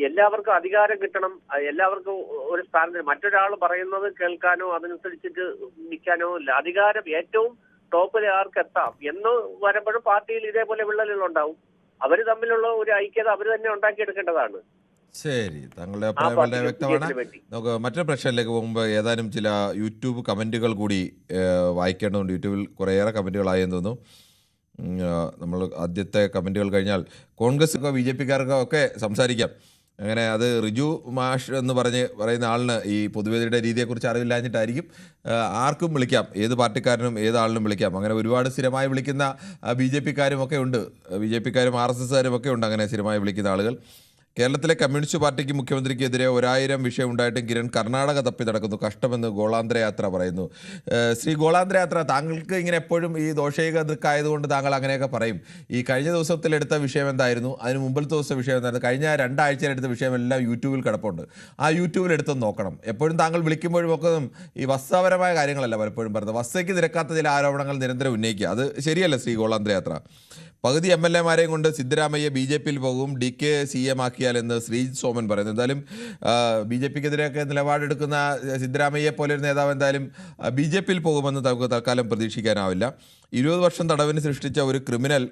എല്ലാവർക്കും അധികാരം കിട്ടണം, എല്ലാവർക്കും ഒരു സ്ഥാനത്തിന് മറ്റൊരാൾ പറയുന്നത് കേൾക്കാനോ അതനുസരിച്ചിട്ട് നിൽക്കാനോ ഇല്ല. അധികാരം ഏറ്റവും ടോപ്പിൽ ആർക്ക് എത്താം എന്ന് വരുമ്പോഴും പാർട്ടിയിൽ ഇതേപോലെ വിള്ളലുകളുണ്ടാവും. അവര് തമ്മിലുള്ള ഒരു ഐക്യത അവർ തന്നെ ഉണ്ടാക്കിയെടുക്കേണ്ടതാണ്. ശരി, താങ്കളുടെ അഭിപ്രായം വളരെ വ്യക്തമാണ്. നമുക്ക് മറ്റൊരു പ്രശ്നത്തിലേക്ക് പോകുമ്പോൾ ഏതാനും ചില യൂട്യൂബ് കമൻറ്റുകൾ കൂടി വായിക്കേണ്ടതുണ്ട്. യൂട്യൂബിൽ കുറേയേറെ കമൻറ്റുകളായെന്ന് തോന്നുന്നു. നമ്മൾ ആദ്യത്തെ കമൻറ്റുകൾ കഴിഞ്ഞാൽ കോൺഗ്രസ്സൊക്കെ ബി ജെ പിക്കാർക്കോ ഒക്കെ സംസാരിക്കാം. അങ്ങനെ അത് റിജു മാഷ് എന്ന് പറയുന്ന ആളിന് ഈ പൊതുവേദിയുടെ രീതിയെക്കുറിച്ച് അറിവില്ലാഞ്ഞിട്ടായിരിക്കും. ആർക്കും വിളിക്കാം, ഏത് പാർട്ടിക്കാരനും ഏത് ആളിനും വിളിക്കാം. അങ്ങനെ ഒരുപാട് സ്ഥിരമായി വിളിക്കുന്ന ബി ജെ പിക്കാരും ഒക്കെ ഉണ്ട്, ബി ജെ പിക്കാരും ആർ എസ് എസ്സുകാരും ഒക്കെ ഉണ്ട് അങ്ങനെ സ്ഥിരമായി വിളിക്കുന്ന ആളുകൾ. കേരളത്തിലെ കമ്മ്യൂണിസ്റ്റ് പാർട്ടിക്ക് മുഖ്യമന്ത്രിക്കെതിരെ 1000 വിഷയം ഉണ്ടായിട്ടും കിരൺ കർണാടക തപ്പി നടക്കുന്നു, കഷ്ടമെന്ന് ഗോളാന്തര യാത്ര പറയുന്നു. ശ്രീ ഗോളാന്തര യാത്ര, താങ്കൾക്ക് ഇങ്ങനെ എപ്പോഴും ഈ ദോഷൈക ദൃക്കായതുകൊണ്ട് താങ്കൾ അങ്ങനെയൊക്കെ പറയും. ഈ കഴിഞ്ഞ ദിവസത്തിലെടുത്ത വിഷയം എന്തായിരുന്നു, അതിന് മുമ്പിലത്തെ ദിവസത്തെ വിഷയം എന്തായിരുന്നു, കഴിഞ്ഞ 2 ആഴ്ചയിലെടുത്ത വിഷയമെല്ലാം യൂട്യൂബിൽ കിടപ്പുണ്ട്. ആ യൂട്യൂബിൽ എടുത്തൊന്ന് നോക്കണം. എപ്പോഴും താങ്കൾ വിളിക്കുമ്പോഴും ഒക്കെ ഈ വസ്തുപരമായ കാര്യങ്ങളല്ല പലപ്പോഴും പറയുന്നത്, വസ്തുയ്ക്ക് നിരക്കാത്ത ചില ആരോപണങ്ങൾ നിരന്തരം ഉന്നയിക്കുക. അത് ശരിയല്ല ശ്രീ ഗോളാന്തര യാത്ര. പകുതി MLA-മാരെയും കൊണ്ട് സിദ്ധരാമയ്യ BJP-യിൽ പോകും, DK CM ആക്കിയാലെന്ന് ശ്രീജിത് സോമൻ പറയുന്നു. എന്തായാലും BJP-ക്കെതിരെയൊക്കെ നിലപാടെടുക്കുന്ന സിദ്ധരാമയ്യെ പോലെ ഒരു നേതാവ് എന്തായാലും BJP-യിൽ പോകുമെന്ന് നമുക്ക് തൽക്കാലം പ്രതീക്ഷിക്കാനാവില്ല. 20 വർഷം തടവിന് സൃഷ്ടിച്ച ഒരു ക്രിമിനൽ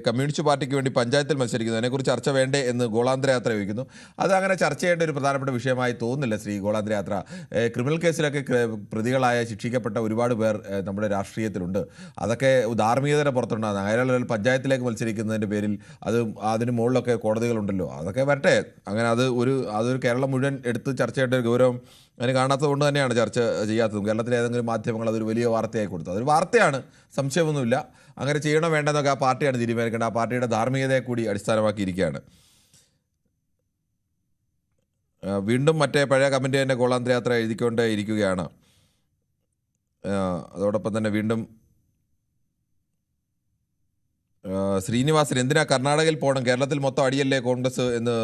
കമ്മ്യൂണിസ്റ്റ് പാർട്ടിക്ക് വേണ്ടി പഞ്ചായത്തിൽ മത്സരിക്കുന്നു, അതിനെക്കുറിച്ച് ചർച്ച വേണ്ടേ എന്ന് ഗോളാന്തര യാത്ര ചോദിക്കുന്നു. അത് അങ്ങനെ ചർച്ച ചെയ്യേണ്ട ഒരു പ്രധാനപ്പെട്ട വിഷയമായി തോന്നുന്നില്ല ശ്രീ ഗോളാന്തര യാത്ര. ക്രിമിനൽ കേസിലൊക്കെ പ്രതികളായ ശിക്ഷിക്കപ്പെട്ട ഒരുപാട് പേർ നമ്മുടെ രാഷ്ട്രീയത്തിലുണ്ട്. അതൊക്കെ ധാർമ്മികതയുടെ പുറത്തുണ്ടാകുന്ന അയാൾ പഞ്ചായത്തിലേക്ക് മത്സരിക്കുന്നതിൻ്റെ പേരിൽ അതിന് മുകളിലൊക്കെ കോടതികളുണ്ടല്ലോ, അതൊക്കെ വരട്ടെ. അങ്ങനെ അതൊരു കേരളം മുഴുവൻ എടുത്ത് ചർച്ച ചെയ്യേണ്ട ഒരു ഗൗരവം അതിന് കാണാത്തത് കൊണ്ട് തന്നെയാണ് ചർച്ച ചെയ്യാത്തതും. കേരളത്തിലെ ഏതെങ്കിലും മാധ്യമങ്ങൾ അതൊരു വലിയ വാർത്തയായി കൊടുത്തു. അതൊരു വാർത്തയാണ്, സംശയമൊന്നുമില്ല. അങ്ങനെ ചെയ്യണോ വേണ്ടെന്നൊക്കെ ആ പാർട്ടിയാണ് തീരുമാനിക്കേണ്ടത്. ആ പാർട്ടിയുടെ ധാർമ്മികതയെ കൂടി അടിസ്ഥാനമാക്കിയിരിക്കുകയാണ്. വീണ്ടും മറ്റേ പഴയ കമൻറ്റ് തന്നെ ഗോളാന്തര യാത്ര എഴുതിക്കൊണ്ട് ഇരിക്കുകയാണ്. അതോടൊപ്പം തന്നെ വീണ്ടും ശ്രീനിവാസൻ, എന്തിനാ കർണാടകയിൽ പോകണം, കേരളത്തിൽ മൊത്തം അടിയല്ലേ കോൺഗ്രസ് എന്ന്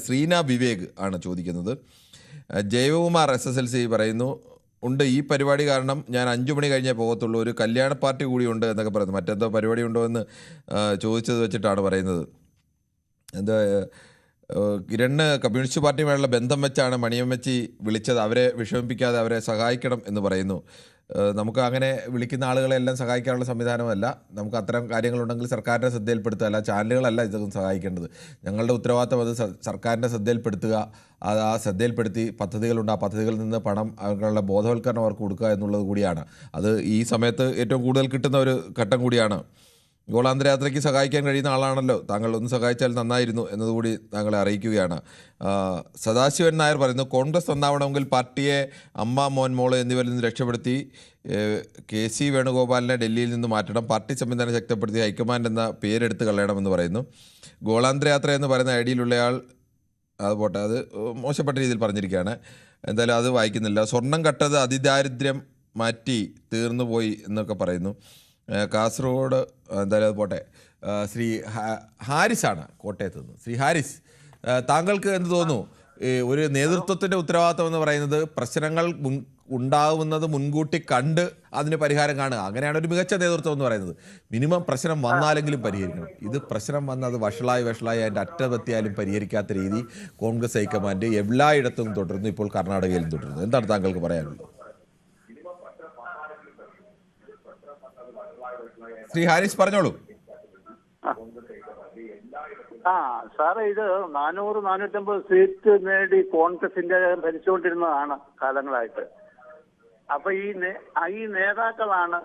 ശ്രീന വിവേക് ആണ് ചോദിക്കുന്നത്. ജയകുമാർ SSLC പറയുന്നു, ഉണ്ട്, ഈ പരിപാടി കാരണം ഞാൻ 5 മണി കഴിഞ്ഞേ പോകത്തുള്ളൂ, ഒരു കല്യാണ പാർട്ടി കൂടി ഉണ്ട് എന്നൊക്കെ പറയുന്നു. മറ്റെന്തോ പരിപാടി ഉണ്ടോ എന്ന് ചോദിച്ചത് വെച്ചിട്ടാണ് പറയുന്നത്. എന്താ കിരണ് കമ്മ്യൂണിസ്റ്റ് പാർട്ടിയുമായുള്ള ബന്ധം വെച്ചാണ് മണിയമ്മച്ചി വിളിച്ചത്, അവരെ വിഷമിപ്പിക്കാതെ അവരെ സഹായിക്കണം എന്ന് പറയുന്നു. നമുക്ക് അങ്ങനെ വിളിക്കുന്ന ആളുകളെല്ലാം സഹായിക്കാനുള്ള സംവിധാനമല്ല. നമുക്ക് അത്തരം കാര്യങ്ങളുണ്ടെങ്കിൽ സർക്കാരിൻ്റെ ശ്രദ്ധയിൽപ്പെടുത്തുക, അല്ല ചാനലുകളല്ല ഇതൊന്നും സഹായിക്കേണ്ടത്. ഞങ്ങളുടെ ഉത്തരവാദിത്തം അത് സർക്കാരിൻ്റെ ശ്രദ്ധയിൽപ്പെടുത്തുക, ആ ശ്രദ്ധയിൽപ്പെടുത്തി പദ്ധതികളുണ്ട്, ആ പദ്ധതികളിൽ നിന്ന് പണം അവരുടെ ബോധവൽക്കരണം അവർക്ക് കൊടുക്കുക എന്നുള്ളത് കൂടിയാണ്. അത് ഈ സമയത്ത് ഏറ്റവും കൂടുതൽ കിട്ടുന്ന ഒരു ഘട്ടം കൂടിയാണ്. ഗോളാന്തര യാത്രയ്ക്ക് സഹായിക്കാൻ കഴിയുന്ന ആളാണല്ലോ താങ്കൾ, ഒന്ന് സഹായിച്ചാൽ നന്നായിരുന്നു എന്നതുകൂടി താങ്കളെ അറിയിക്കുകയാണ്. സദാശിവൻ നായർ പറയുന്നു, കോൺഗ്രസ് നന്നാവണമെങ്കിൽ പാർട്ടിയെ അമ്മ, മോൻ, മോള് എന്നിവരിൽ നിന്ന് രക്ഷപ്പെടുത്തി KC വേണുഗോപാലിനെ ഡൽഹിയിൽ നിന്ന് മാറ്റണം, പാർട്ടി സംവിധാനം ശക്തിപ്പെടുത്തി ഹൈക്കമാൻഡ് എന്ന പേരെടുത്ത് കളയണമെന്ന് പറയുന്നു. ഗോളാന്തര യാത്ര എന്ന് പറയുന്ന ഐഡിയയിലുള്ളയാൾ അത് പോട്ടെ, അത് മോശപ്പെട്ട രീതിയിൽ പറഞ്ഞിരിക്കുകയാണ്. എന്തായാലും അത് വായിക്കുന്നില്ല. സ്വർണം കട്ടത് അതിദാരിദ്ര്യം മാറ്റി തീർന്നു പോയി എന്നൊക്കെ പറയുന്നു. കാസർഗോഡ്, എന്തായാലും അത് പോട്ടെ. ശ്രീ ഹാരിസാണ് കോട്ടയത്ത് നിന്ന്. ശ്രീ ഹാരിസ്, താങ്കൾക്ക് എന്ത് തോന്നുന്നു, ഒരു നേതൃത്വത്തിൻ്റെ ഉത്തരവാദിത്വം എന്ന് പറയുന്നത് പ്രശ്നങ്ങൾ ഉണ്ടാവുന്നത് മുൻകൂട്ടി കണ്ട് അതിന് പരിഹാരം കാണുക, അങ്ങനെയാണ് ഒരു മികച്ച നേതൃത്വം എന്ന് പറയുന്നത്. മിനിമം പ്രശ്നം വന്നാലെങ്കിലും പരിഹരിക്കണം. ഇത് പ്രശ്നം വന്നത് വഷളായി അതിൻ്റെ അറ്റത്തെത്തിയാലും പരിഹരിക്കാത്ത രീതി കോൺഗ്രസ് ഹൈക്കമാൻഡ് എല്ലായിടത്തും തുടരുന്നു, ഇപ്പോൾ കർണാടകയിലും തുടരുന്നു. എന്താണ് താങ്കൾക്ക് പറയാനുള്ളത്? ശ്രീ ഹാരിസ് പറഞ്ഞോളൂ. സാറേ, ഇത് 400-450 സീറ്റ് നേടി കോൺഗ്രസിന്റെ ഭരിച്ചുകൊണ്ടിരുന്നതാണ് കാലങ്ങളായിട്ട്. അപ്പൊ ഈ നേതാക്കളാണ്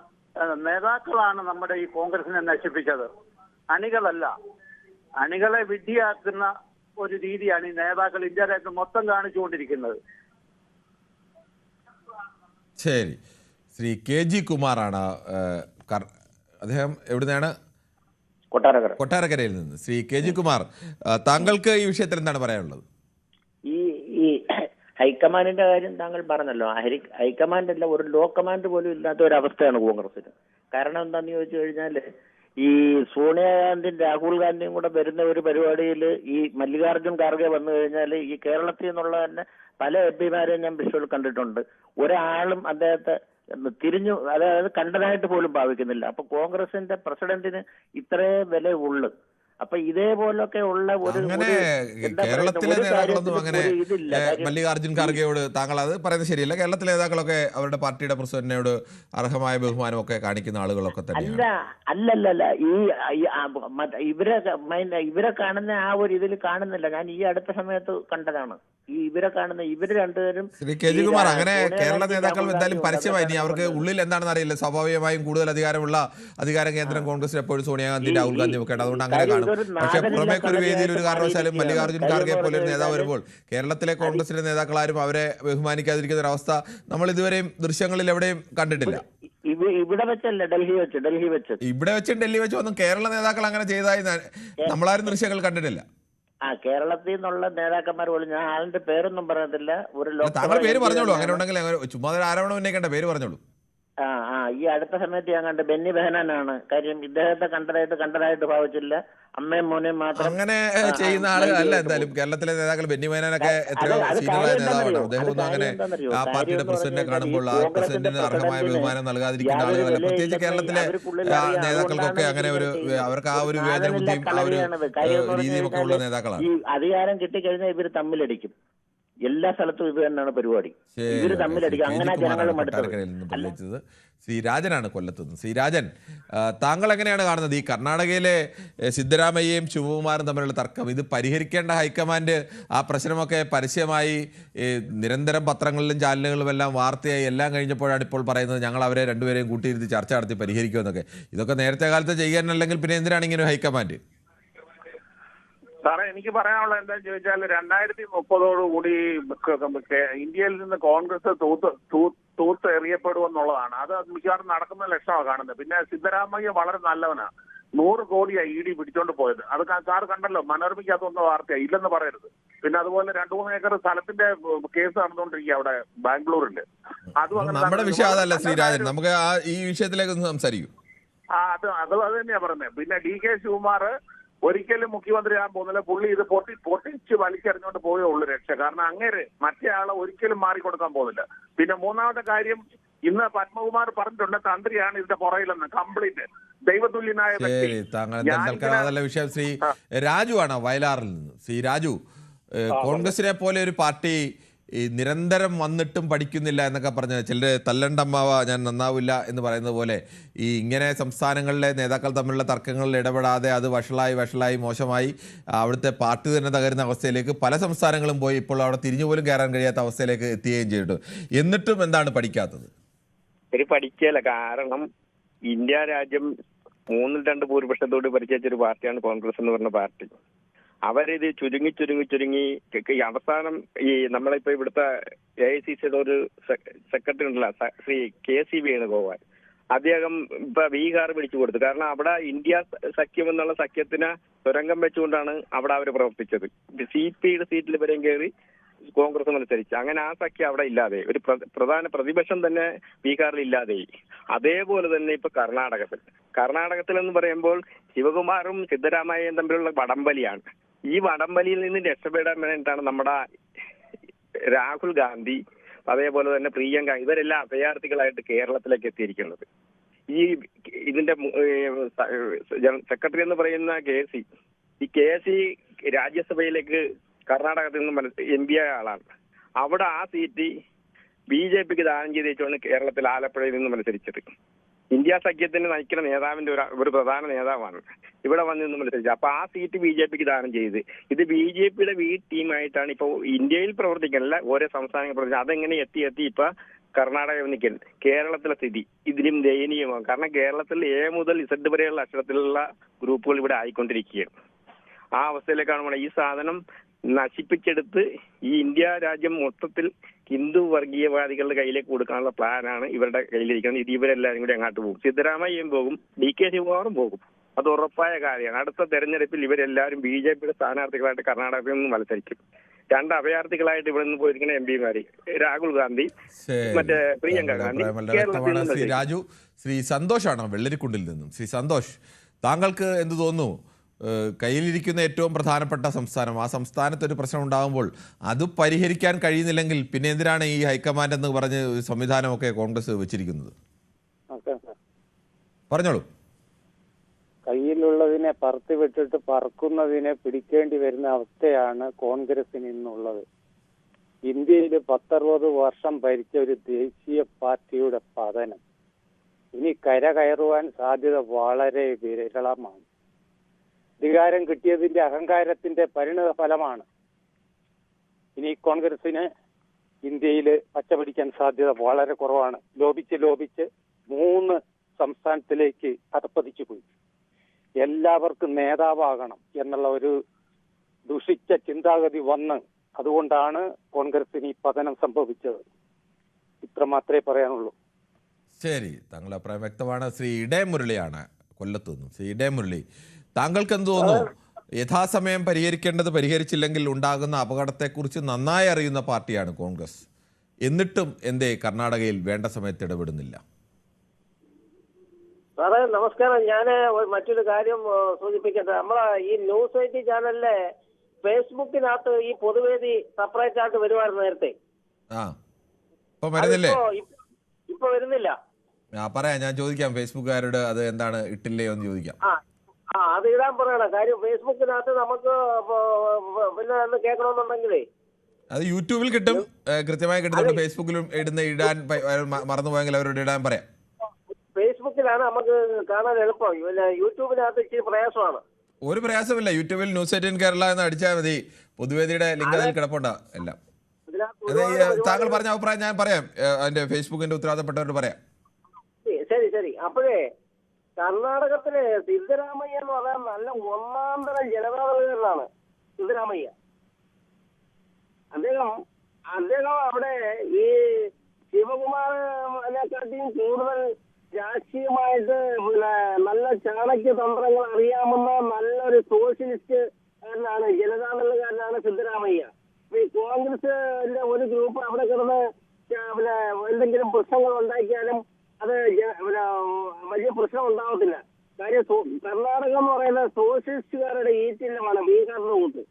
നമ്മുടെ ഈ കോൺഗ്രസിനെ നശിപ്പിച്ചത്, അണികളല്ല. അണികളെ വിഡ്ഢിയാക്കുന്ന ഒരു രീതിയാണ് ഈ നേതാക്കൾ ഇന്ത്യ രാജ്യത്ത് മൊത്തം കാണിച്ചുകൊണ്ടിരിക്കുന്നത്. ശരി, ശ്രീ KG കുമാറാണ്, അദ്ദേഹം എവിടുന്നാണ്? കൊട്ടാരക്കരയിൽ നിന്ന്. ശ്രീ KG കുമാർ, താങ്കൾക്ക് ഈ വിഷയത്തിൽ എന്താണ് പറയാനുള്ളത്? ഈ ഹൈക്കമാൻഡിന്റെ കാര്യം താങ്കൾ പറഞ്ഞല്ലോ. ഹൈക്കമാൻഡ് അല്ല, ഒരു ലോ കമാൻഡ് പോലും ഇല്ലാത്ത ഒരു അവസ്ഥയാണ് കോൺഗ്രസിന്. കാരണം എന്താന്ന് ചോദിച്ചു കഴിഞ്ഞാല് ഈ സോണിയാഗാന്ധിയും രാഹുൽ ഗാന്ധിയും കൂടെ വരുന്ന ഒരു പരിപാടിയിൽ ഈ മല്ലികാർജുൻ ഖാർഗെ വന്നു കഴിഞ്ഞാൽ ഈ കേരളത്തിൽ നിന്നുള്ള തന്നെ പല എംപിമാരെയും ഞാൻ വിഷ്വൽ കണ്ടിട്ടുണ്ട്. ഒരാളും അദ്ദേഹത്തെ തിരിഞ്ഞു, അതായത് കണ്ടതായിട്ട് പോലും ഭാവിക്കുന്നില്ല. അപ്പൊ കോൺഗ്രസിന്റെ പ്രസിഡന്റിന് ഇത്രേ വില ഉള്ളു. അപ്പൊ ഇതേപോലൊക്കെ ഉള്ള അങ്ങനെ കേരളത്തിലെ നേതാക്കളൊന്നും അങ്ങനെ മല്ലികാർജുൻ ഖാർഗെയോട് താങ്കൾ അത് പറയുന്നത് ശരിയല്ല. കേരളത്തിലെ നേതാക്കളൊക്കെ അവരുടെ പാർട്ടിയുടെ പ്രസിഡന്റിനോട് അർഹമായ ബഹുമാനമൊക്കെ കാണിക്കുന്ന ആളുകളൊക്കെ തന്നെ. അല്ലല്ല ഇവരെ കാണുന്ന ആ ഒരു ഇതിൽ കാണുന്നില്ല. ഞാൻ ഈ അടുത്ത സമയത്ത് കണ്ടതാണ്. ഇവരെ കാണുന്ന ഇവര് രണ്ടുപേരും. ശ്രീ കെ ജി കുമാർ, അങ്ങനെ കേരള നേതാക്കൾ എന്തായാലും പരസ്യമായി, ഇനി അവർക്ക് ഉള്ളിൽ എന്താണെന്ന് അറിയില്ല, സ്വാഭാവികമായും കൂടുതൽ അധികാരമുള്ള അധികാര കേന്ദ്രം കോൺഗ്രസിൽ എപ്പോഴും സോണിയാഗാന്ധി രാഹുൽ ഗാന്ധിയും ഒക്കെ ഉണ്ട്, അതുകൊണ്ട് അങ്ങനെ കാണും. പക്ഷെ പുറമേക്ക് ഒരു വേദിയിൽ ഒരു കാരണവശാലും മല്ലികാർജുൻ ഖാർഗെ പോലെ ഒരു നേതാവ് വരുമ്പോൾ കേരളത്തിലെ കോൺഗ്രസിലെ നേതാക്കളാരും അവരെ ബഹുമാനിക്കാതിരിക്കുന്ന ഒരു അവസ്ഥ നമ്മൾ ഇതുവരെയും ദൃശ്യങ്ങളിൽ എവിടെയും കണ്ടിട്ടില്ല. ഇവിടെ വെച്ചല്ല, ഡൽഹി വെച്ച് ഇവിടെ വെച്ചും ഡൽഹി വെച്ചും ഒന്നും കേരള നേതാക്കൾ അങ്ങനെ ചെയ്തതായി നമ്മളാരും ദൃശ്യങ്ങൾ കണ്ടിട്ടില്ല. കേരളത്തിൽ നിന്നുള്ള നേതാക്കന്മാർ പോലും, ഞാൻ ആളിന്റെ പേരൊന്നും പറയത്തില്ല. താങ്കൾ പേര് പറഞ്ഞോളൂ, അങ്ങനെ ഉണ്ടെങ്കിൽ ചുമ്മാ ആരോപണം ഉന്നയിക്കേണ്ട, പേര് പറഞ്ഞോളൂ. ഈ അടുത്ത സമയത്ത് ഞാൻ കണ്ട ബെന്നി ബെഹനാനാണ്. കാര്യം ഇദ്ദേഹത്തെ കണ്ടതായിട്ട് ഭാവിച്ചില്ല. അമ്മയും മോനെയും മാത്രം അങ്ങനെ ചെയ്യുന്ന ആളുകളല്ല. എന്തായാലും കേരളത്തിലെ നേതാക്കൾ ബെന്നി ബെഹനാനൊക്കെ എത്രയോ സീനിയറായ നേതാവാണ്. അദ്ദേഹമൊന്നും അങ്ങനെ ആ പാർട്ടിയുടെ പ്രസിഡന്റിനെ കാണുമ്പോൾ ആ പ്രസിഡന്റിന് അർഹമായ ബഹുമാനം നൽകാതിരിക്കുന്ന ആളുകളല്ല. പ്രത്യേകിച്ച് കേരളത്തിലെ നേതാക്കൾക്കൊക്കെ അങ്ങനെ ഒരു അവർക്ക് ആ ഒരു വിവേചന ബുദ്ധിയും ആ ഒരു രീതിയും ഒക്കെ ഉള്ള നേതാക്കളാണ്. ഈ അധികാരം കിട്ടിക്കഴിഞ്ഞാൽ ഇവർ തമ്മിലടിക്കും. എല്ലാ സ്ഥലത്തും ഇത് തന്നെയാണ് പരിപാടി. ഇവര് തമ്മിലടിക്കും. അങ്ങനെ ജനങ്ങൾ മടുത്തത്. ശ്രീ രാജനാണ് കൊല്ലത്തുനിന്ന്. ശ്രീ രാജൻ, താങ്കൾ എങ്ങനെയാണ് കാണുന്നത് ഈ കർണാടകയിലെ സിദ്ധരാമയ്യയും ശിവകുമാറും തമ്മിലുള്ള തർക്കം? ഇത് പരിഹരിക്കേണ്ട ഹൈക്കമാൻഡ് ആ പ്രശ്നമൊക്കെ പരസ്യമായി നിരന്തരം പത്രങ്ങളിലും ചാനലുകളിലും എല്ലാം വാർത്തയായി എല്ലാം കഴിഞ്ഞപ്പോഴാണ് ഇപ്പോൾ പറയുന്നത് ഞങ്ങൾ അവരെ രണ്ടുപേരെയും കൂട്ടിയിരുത്തി ചർച്ച നടത്തി പരിഹരിക്കുമെന്നൊക്കെ. ഇതൊക്കെ നേരത്തെ കാലത്ത് ചെയ്യാനല്ലെങ്കിൽ പിന്നെ എന്തിനാണ് ഇങ്ങനെ ഹൈക്കമാൻഡ്? സാറേ, എനിക്ക് പറയാനുള്ള എന്താണെന്ന് ചോദിച്ചാൽ 2030 ഇന്ത്യയിൽ നിന്ന് കോൺഗ്രസ് തൂത്ത് എറിയപ്പെടുമെന്നുള്ളതാണ്. അത് മിക്കവാറും നടക്കുന്ന ലക്ഷണമാണ് കാണുന്നത്. പിന്നെ സിദ്ധരാമയ്യ വളരെ നല്ലവനാണ്. 100 കോടിയായി ഇ ഡി പിടിച്ചോണ്ട് പോയത്. അത് സാർ കണ്ടല്ലോ, മനോരമയ്ക്കകത്ത് വന്ന വാർത്തയാണ്, ഇല്ലെന്ന് പറയരുത്. പിന്നെ അതുപോലെ 2-3 ഏക്കർ സ്ഥലത്തിന്റെ കേസ് നടന്നുകൊണ്ടിരിക്കുക അവിടെ ബാംഗ്ലൂരില്. അതും നമ്മുടെ വിഷയം അതല്ല ശ്രീരാജൻ, നമുക്ക് ഈ വിഷയത്തിലേക്ക് ഒന്ന് സംസാരിക്കും. അത് തന്നെയാ പറഞ്ഞത്. പിന്നെ ഡി കെ ശിവകുമാർ ഒരിക്കലും മുഖ്യമന്ത്രിയാകാൻ പോകുന്നില്ല. പുള്ളി ഇത് പൊട്ടിച്ച് വലിച്ചെറിഞ്ഞുകൊണ്ട് പോയേ ഉള്ളൂ രക്ഷ. കാരണം അങ്ങേര് മറ്റേ ആളെ ഒരിക്കലും മാറിക്കൊടുക്കാൻ പോകുന്നില്ല. പിന്നെ മൂന്നാമത്തെ കാര്യം, ഇന്ന് പത്മകുമാർ പറഞ്ഞിട്ടുണ്ട് തന്ത്രിയാണ് ഇതിന്റെ പുറകിലെന്ന്. കംപ്ലീറ്റ് ദൈവതുല്യനായ അതല്ല വിഷയം. ശ്രീ രാജു ആണ് വയലാറിൽ നിന്ന്. ശ്രീ രാജു, കോൺഗ്രസിനെ പോലെ ഒരു പാർട്ടി ഈ നിരന്തരം വന്നിട്ടും പഠിക്കുന്നില്ല എന്നൊക്കെ പറഞ്ഞ് ചിലർ തല്ലണ്ടമ്മാവ ഞാൻ നന്നാവില്ല എന്ന് പറയുന്നത് പോലെ ഈ ഇങ്ങനെ സംസ്ഥാനങ്ങളിലെ നേതാക്കൾ തമ്മിലുള്ള തർക്കങ്ങളിൽ ഇടപെടാതെ അത് വഷളായി മോശമായി അവിടുത്തെ പാർട്ടി തന്നെ തകരുന്ന അവസ്ഥയിലേക്ക് പല സംസ്ഥാനങ്ങളും പോയി ഇപ്പോൾ അവിടെ തിരിഞ്ഞു പോലും കയറാൻ കഴിയാത്ത അവസ്ഥയിലേക്ക് എത്തുകയും ചെയ്തിട്ടുണ്ട്. എന്നിട്ടും എന്താണ് പഠിക്കാത്തത്? പഠിക്കല. കാരണം ഇന്ത്യ രാജ്യം 3-2 ഭൂരിപക്ഷത്തോട് പരിചയിച്ചൊരു പാർട്ടിയാണ് കോൺഗ്രസ് എന്ന് പറഞ്ഞ പാർട്ടി. അവരിത് ചുരുങ്ങി അവസാനം ഈ നമ്മളിപ്പോ ഇവിടുത്തെ AICCയുടെ ഒരു സെക്രട്ടറി ഉണ്ടല്ലോ, ശ്രീ KC വേണുഗോപാൽ, അദ്ദേഹം ഇപ്പൊ ബീഹാർ പിടിച്ചു കൊടുത്തു. കാരണം അവിടെ ഇന്ത്യ സഖ്യം എന്നുള്ള സഖ്യത്തിന് തുരങ്കം വെച്ചുകൊണ്ടാണ് അവിടെ അവർ പ്രവർത്തിച്ചത്. CPയുടെ സീറ്റിൽ വരെയും കയറി കോൺഗ്രസ് മത്സരിച്ചു. അങ്ങനെ ആ സഖ്യം അവിടെ ഇല്ലാതെ ഒരു പ്രധാന പ്രതിപക്ഷം തന്നെ ബീഹാറിൽ ഇല്ലാതെയായി. അതേപോലെ തന്നെ ഇപ്പൊ കർണാടകത്തിൽ എന്ന് പറയുമ്പോൾ ശിവകുമാറും സിദ്ധരാമയ്യയും തമ്മിലുള്ള വടംവലിയാണ്. ഈ വടംവലിയിൽ നിന്ന് രക്ഷപ്പെടാൻ വേണ്ടിയിട്ടാണ് നമ്മുടെ രാഹുൽ ഗാന്ധി അതേപോലെ തന്നെ പ്രിയങ്ക ഇവരെല്ലാം അഭയാർത്ഥികളായിട്ട് കേരളത്തിലേക്ക് എത്തിയിരിക്കുന്നത്. ഇതിന്റെ സെക്രട്ടറി എന്ന് പറയുന്ന ഈ KC രാജ്യസഭയിലേക്ക് കർണാടകത്തിൽ നിന്ന് MP ആയ ആളാണ്. അവിടെ ആ സീറ്റ് BJPക്ക് ദാനം ചെയ്ത് വെച്ചാണ് കേരളത്തിൽ ആലപ്പുഴയിൽ നിന്ന് മത്സരിച്ചത്. ഇന്ത്യ സഖ്യത്തിന് നയിക്കുന്ന നേതാവിന്റെ ഒരു പ്രധാന നേതാവാണ് ഇവിടെ വന്ന് നിന്ന് മത്സരിച്ചത്. അപ്പൊ ആ സീറ്റ് BJPക്ക് ദാനം ചെയ്ത് ഇത് BJPയുടെ ടീമായിട്ടാണ് ഇപ്പൊ ഇന്ത്യയിൽ പ്രവർത്തിക്കാനല്ല ഓരോ സംസ്ഥാനങ്ങൾ പ്രവർത്തിക്കുന്നത്. അതെങ്ങനെ എത്തി ഇപ്പൊ കർണാടക നിൽക്കുന്നത്. കേരളത്തിലെ സ്ഥിതി ഇതിലും ദയനീയമാണ്. കാരണം കേരളത്തിൽ A മുതൽ Z വരെയുള്ള അക്ഷരത്തിലുള്ള ഗ്രൂപ്പുകൾ ഇവിടെ ആയിക്കൊണ്ടിരിക്കുകയാണ്. ആ അവസ്ഥയിലേക്കാണ് ഈ സാധനം നശിപ്പിച്ചെടുത്ത് ഈ ഇന്ത്യ രാജ്യം മൊത്തത്തിൽ ഹിന്ദു വർഗീയവാദികളുടെ കയ്യിലേക്ക് കൊടുക്കാനുള്ള പ്ലാനാണ് ഇവരുടെ കയ്യിലിരിക്കുന്നത്. ഇത് ഇവരെല്ലാവരും കൂടി അങ്ങോട്ട് പോകും. സിദ്ധരാമയ്യയും പോകും, DK ശിവകുമാറും പോകും. അത് ഉറപ്പായ കാര്യമാണ്. അടുത്ത തെരഞ്ഞെടുപ്പിൽ ഇവരെല്ലാവരും BJPയുടെ സ്ഥാനാർത്ഥികളായിട്ട് കർണാടകത്തിൽ നിന്ന് മത്സരിക്കും. രണ്ട് അഭയാർത്ഥികളായിട്ട് ഇവിടെ നിന്ന് പോയിരിക്കുന്ന MP-മാര് രാഹുൽ ഗാന്ധി, മറ്റേ പ്രിയങ്ക ഗാന്ധി. ശ്രീ രാജു, ശ്രീ സന്തോഷാണോ വെള്ളരിക്കുണ്ടിൽ നിന്നും? ശ്രീ സന്തോഷ്, താങ്കൾക്ക് എന്ത് തോന്നുന്നു? കയ്യിലിരിക്കുന്ന ഏറ്റവും പ്രധാനപ്പെട്ട സംസ്ഥാനം, ആ സംസ്ഥാനത്ത് ഒരു പ്രശ്നം ഉണ്ടാകുമ്പോൾ അത് പരിഹരിക്കാൻ കഴിയുന്നില്ലെങ്കിൽ പിന്നെ എന്തിനാണ് ഈ ഹൈക്കമാൻഡ് എന്ന് പറഞ്ഞ് സംവിധാനമൊക്കെ കോൺഗ്രസ് വെച്ചിരിക്കുന്നത്? പറഞ്ഞോളൂ. കയ്യിലുള്ളതിനെ പറത്തി വിട്ടിട്ട് പറക്കുന്നതിനെ പിടിക്കേണ്ടി വരുന്ന അവസ്ഥയാണ് കോൺഗ്രസിന് ഇന്നുള്ളത്. ഇന്ത്യയിൽ 10-60 വർഷം ഭരിച്ച ഒരു ദേശീയ പാർട്ടിയുടെ പതനം ഇനി കയറുവാൻ സാധ്യത വളരെ വിരളമാണ്. അധികാരം കിട്ടിയതിന്റെ അഹങ്കാരത്തിന്റെ പരിണിത ഫലമാണ്. ഇനി കോൺഗ്രസിന് ഇന്ത്യയിൽ പച്ചപിടിക്കാൻ സാധ്യത വളരെ കുറവാണ്. ലോപിച്ച് 3 സംസ്ഥാനത്തിലേക്ക് അധപ്പതിച്ചു പോയി. എല്ലാവർക്കും നേതാവാകണം എന്നുള്ള ഒരു ദുഷിച്ച ചിന്താഗതി വന്ന് അതുകൊണ്ടാണ് കോൺഗ്രസിന് ഈ പതനം സംഭവിച്ചത്. ഇത്ര മാത്രമേ പറയാനുള്ളൂ. ശരി, താങ്കളുടെ അഭിപ്രായം വ്യക്തമാണ്. ശ്രീ ഇടയമുരളിയാണ് കൊല്ലത്ത് നിന്നും. ശ്രീ ഇടയമുരളി, താങ്കൾക്ക് എന്ത് തോന്നുന്നു? യഥാസമയം പരിഹരിക്കേണ്ടത് പരിഹരിച്ചില്ലെങ്കിൽ ഉണ്ടാകുന്ന അപകടത്തെക്കുറിച്ച് നന്നായി അറിയുന്ന പാർട്ടിയാണ് കോൺഗ്രസ്. എന്നിട്ടും എന്തേ കർണാടകയിൽ വേണ്ട സമയത്ത് ഇടപെടുന്നില്ല? സാറേ നമസ്കാരം. ഞാൻ മറ്റൊരു കാര്യം സൂചിപ്പിക്കട്ടെ. നമ്മളെ ഈ ന്യൂസ് 80 ചാനലിലെ ഫേസ്ബുക്കിനകത്ത് ഈ പൊതുവേദി സെപ്പറേറ്റ് ആയിട്ട് വരുമായിരുന്നു നേരത്തെ. ഇപ്പൊ വരുന്നില്ല. പറയാം, ഞാൻ ചോദിക്കാം ഫേസ്ബുക്കുകാരോട് അത് എന്താണ് ഇട്ടില്ലയോ എന്ന് ചോദിക്കാം. അത് ഇടാൻ പറയണം. കാര്യം ഫേസ്ബുക്കിനകത്ത് നമുക്ക് പിന്നെ കേൾക്കണമെന്നുണ്ടെങ്കിലേ അത് യൂട്യൂബിൽ കിട്ടും, കൃത്യമായി കിട്ടുന്നുണ്ട്. ഫേസ്ബുക്കിലും ഇടാൻ മറന്നുപോയെങ്കിൽ അവരോട് ഇടാൻ പറയാം. ഫേസ്ബുക്കിലാണ് നമുക്ക് കാണാൻ എളുപ്പം. പിന്നെ യൂട്യൂബിനകത്ത് ഇച്ചിരി പ്രയാസമാണ്. ഒരു പ്രയാസമില്ല. യൂട്യൂബിൽ ന്യൂസ് 18 കേരള എന്ന് അടിച്ചാൽ മതി. പൊതുവേദിയുടെ ലിങ്ക് അതിൽ കിടപ്പുണ്ട് എല്ലാം. താങ്കൾ പറഞ്ഞ അഭിപ്രായം ഞാൻ പറയാം, അതിന്റെ ഫേസ്ബുക്കിന്റെ ഉത്തരവാദപ്പെട്ടവരോട് പറയാം. ശരി. അപ്പോഴേ കർണാടകത്തിലെ സിദ്ധരാമയ്യ എന്ന് പറയാൻ നല്ല ഒന്നാം തരം ജനതാദളുകാരനാണ് സിദ്ധരാമയ്യ. അദ്ദേഹം അവിടെ ഈ ശിവകുമാറിനെക്കാട്ടിയും കൂടുതൽ രാഷ്ട്രീയമായിട്ട് പിന്നെ നല്ല ചാണക്യ തന്ത്രങ്ങൾ അറിയാമെന്ന നല്ലൊരു സോഷ്യലിസ്റ്റുകാരനാണ്, ജനതാദളുകാരനാണ് സിദ്ധരാമയ്യ. ഈ കോൺഗ്രസിന്റെ ഒരു ഗ്രൂപ്പ് അവിടെ കിടന്ന് പിന്നെ എന്തെങ്കിലും പ്രശ്നങ്ങൾ ഉണ്ടാക്കിയാലും അത് പിന്നെ വലിയ പ്രശ്നം ഉണ്ടാവത്തില്ല. കാര്യം കർണാടക എന്ന് പറയുന്ന സോഷ്യലിസ്റ്റുകാരുടെ ഈറ്റില്ലമാണ്, ബീഹാറിന്റെ കൂട്ട്.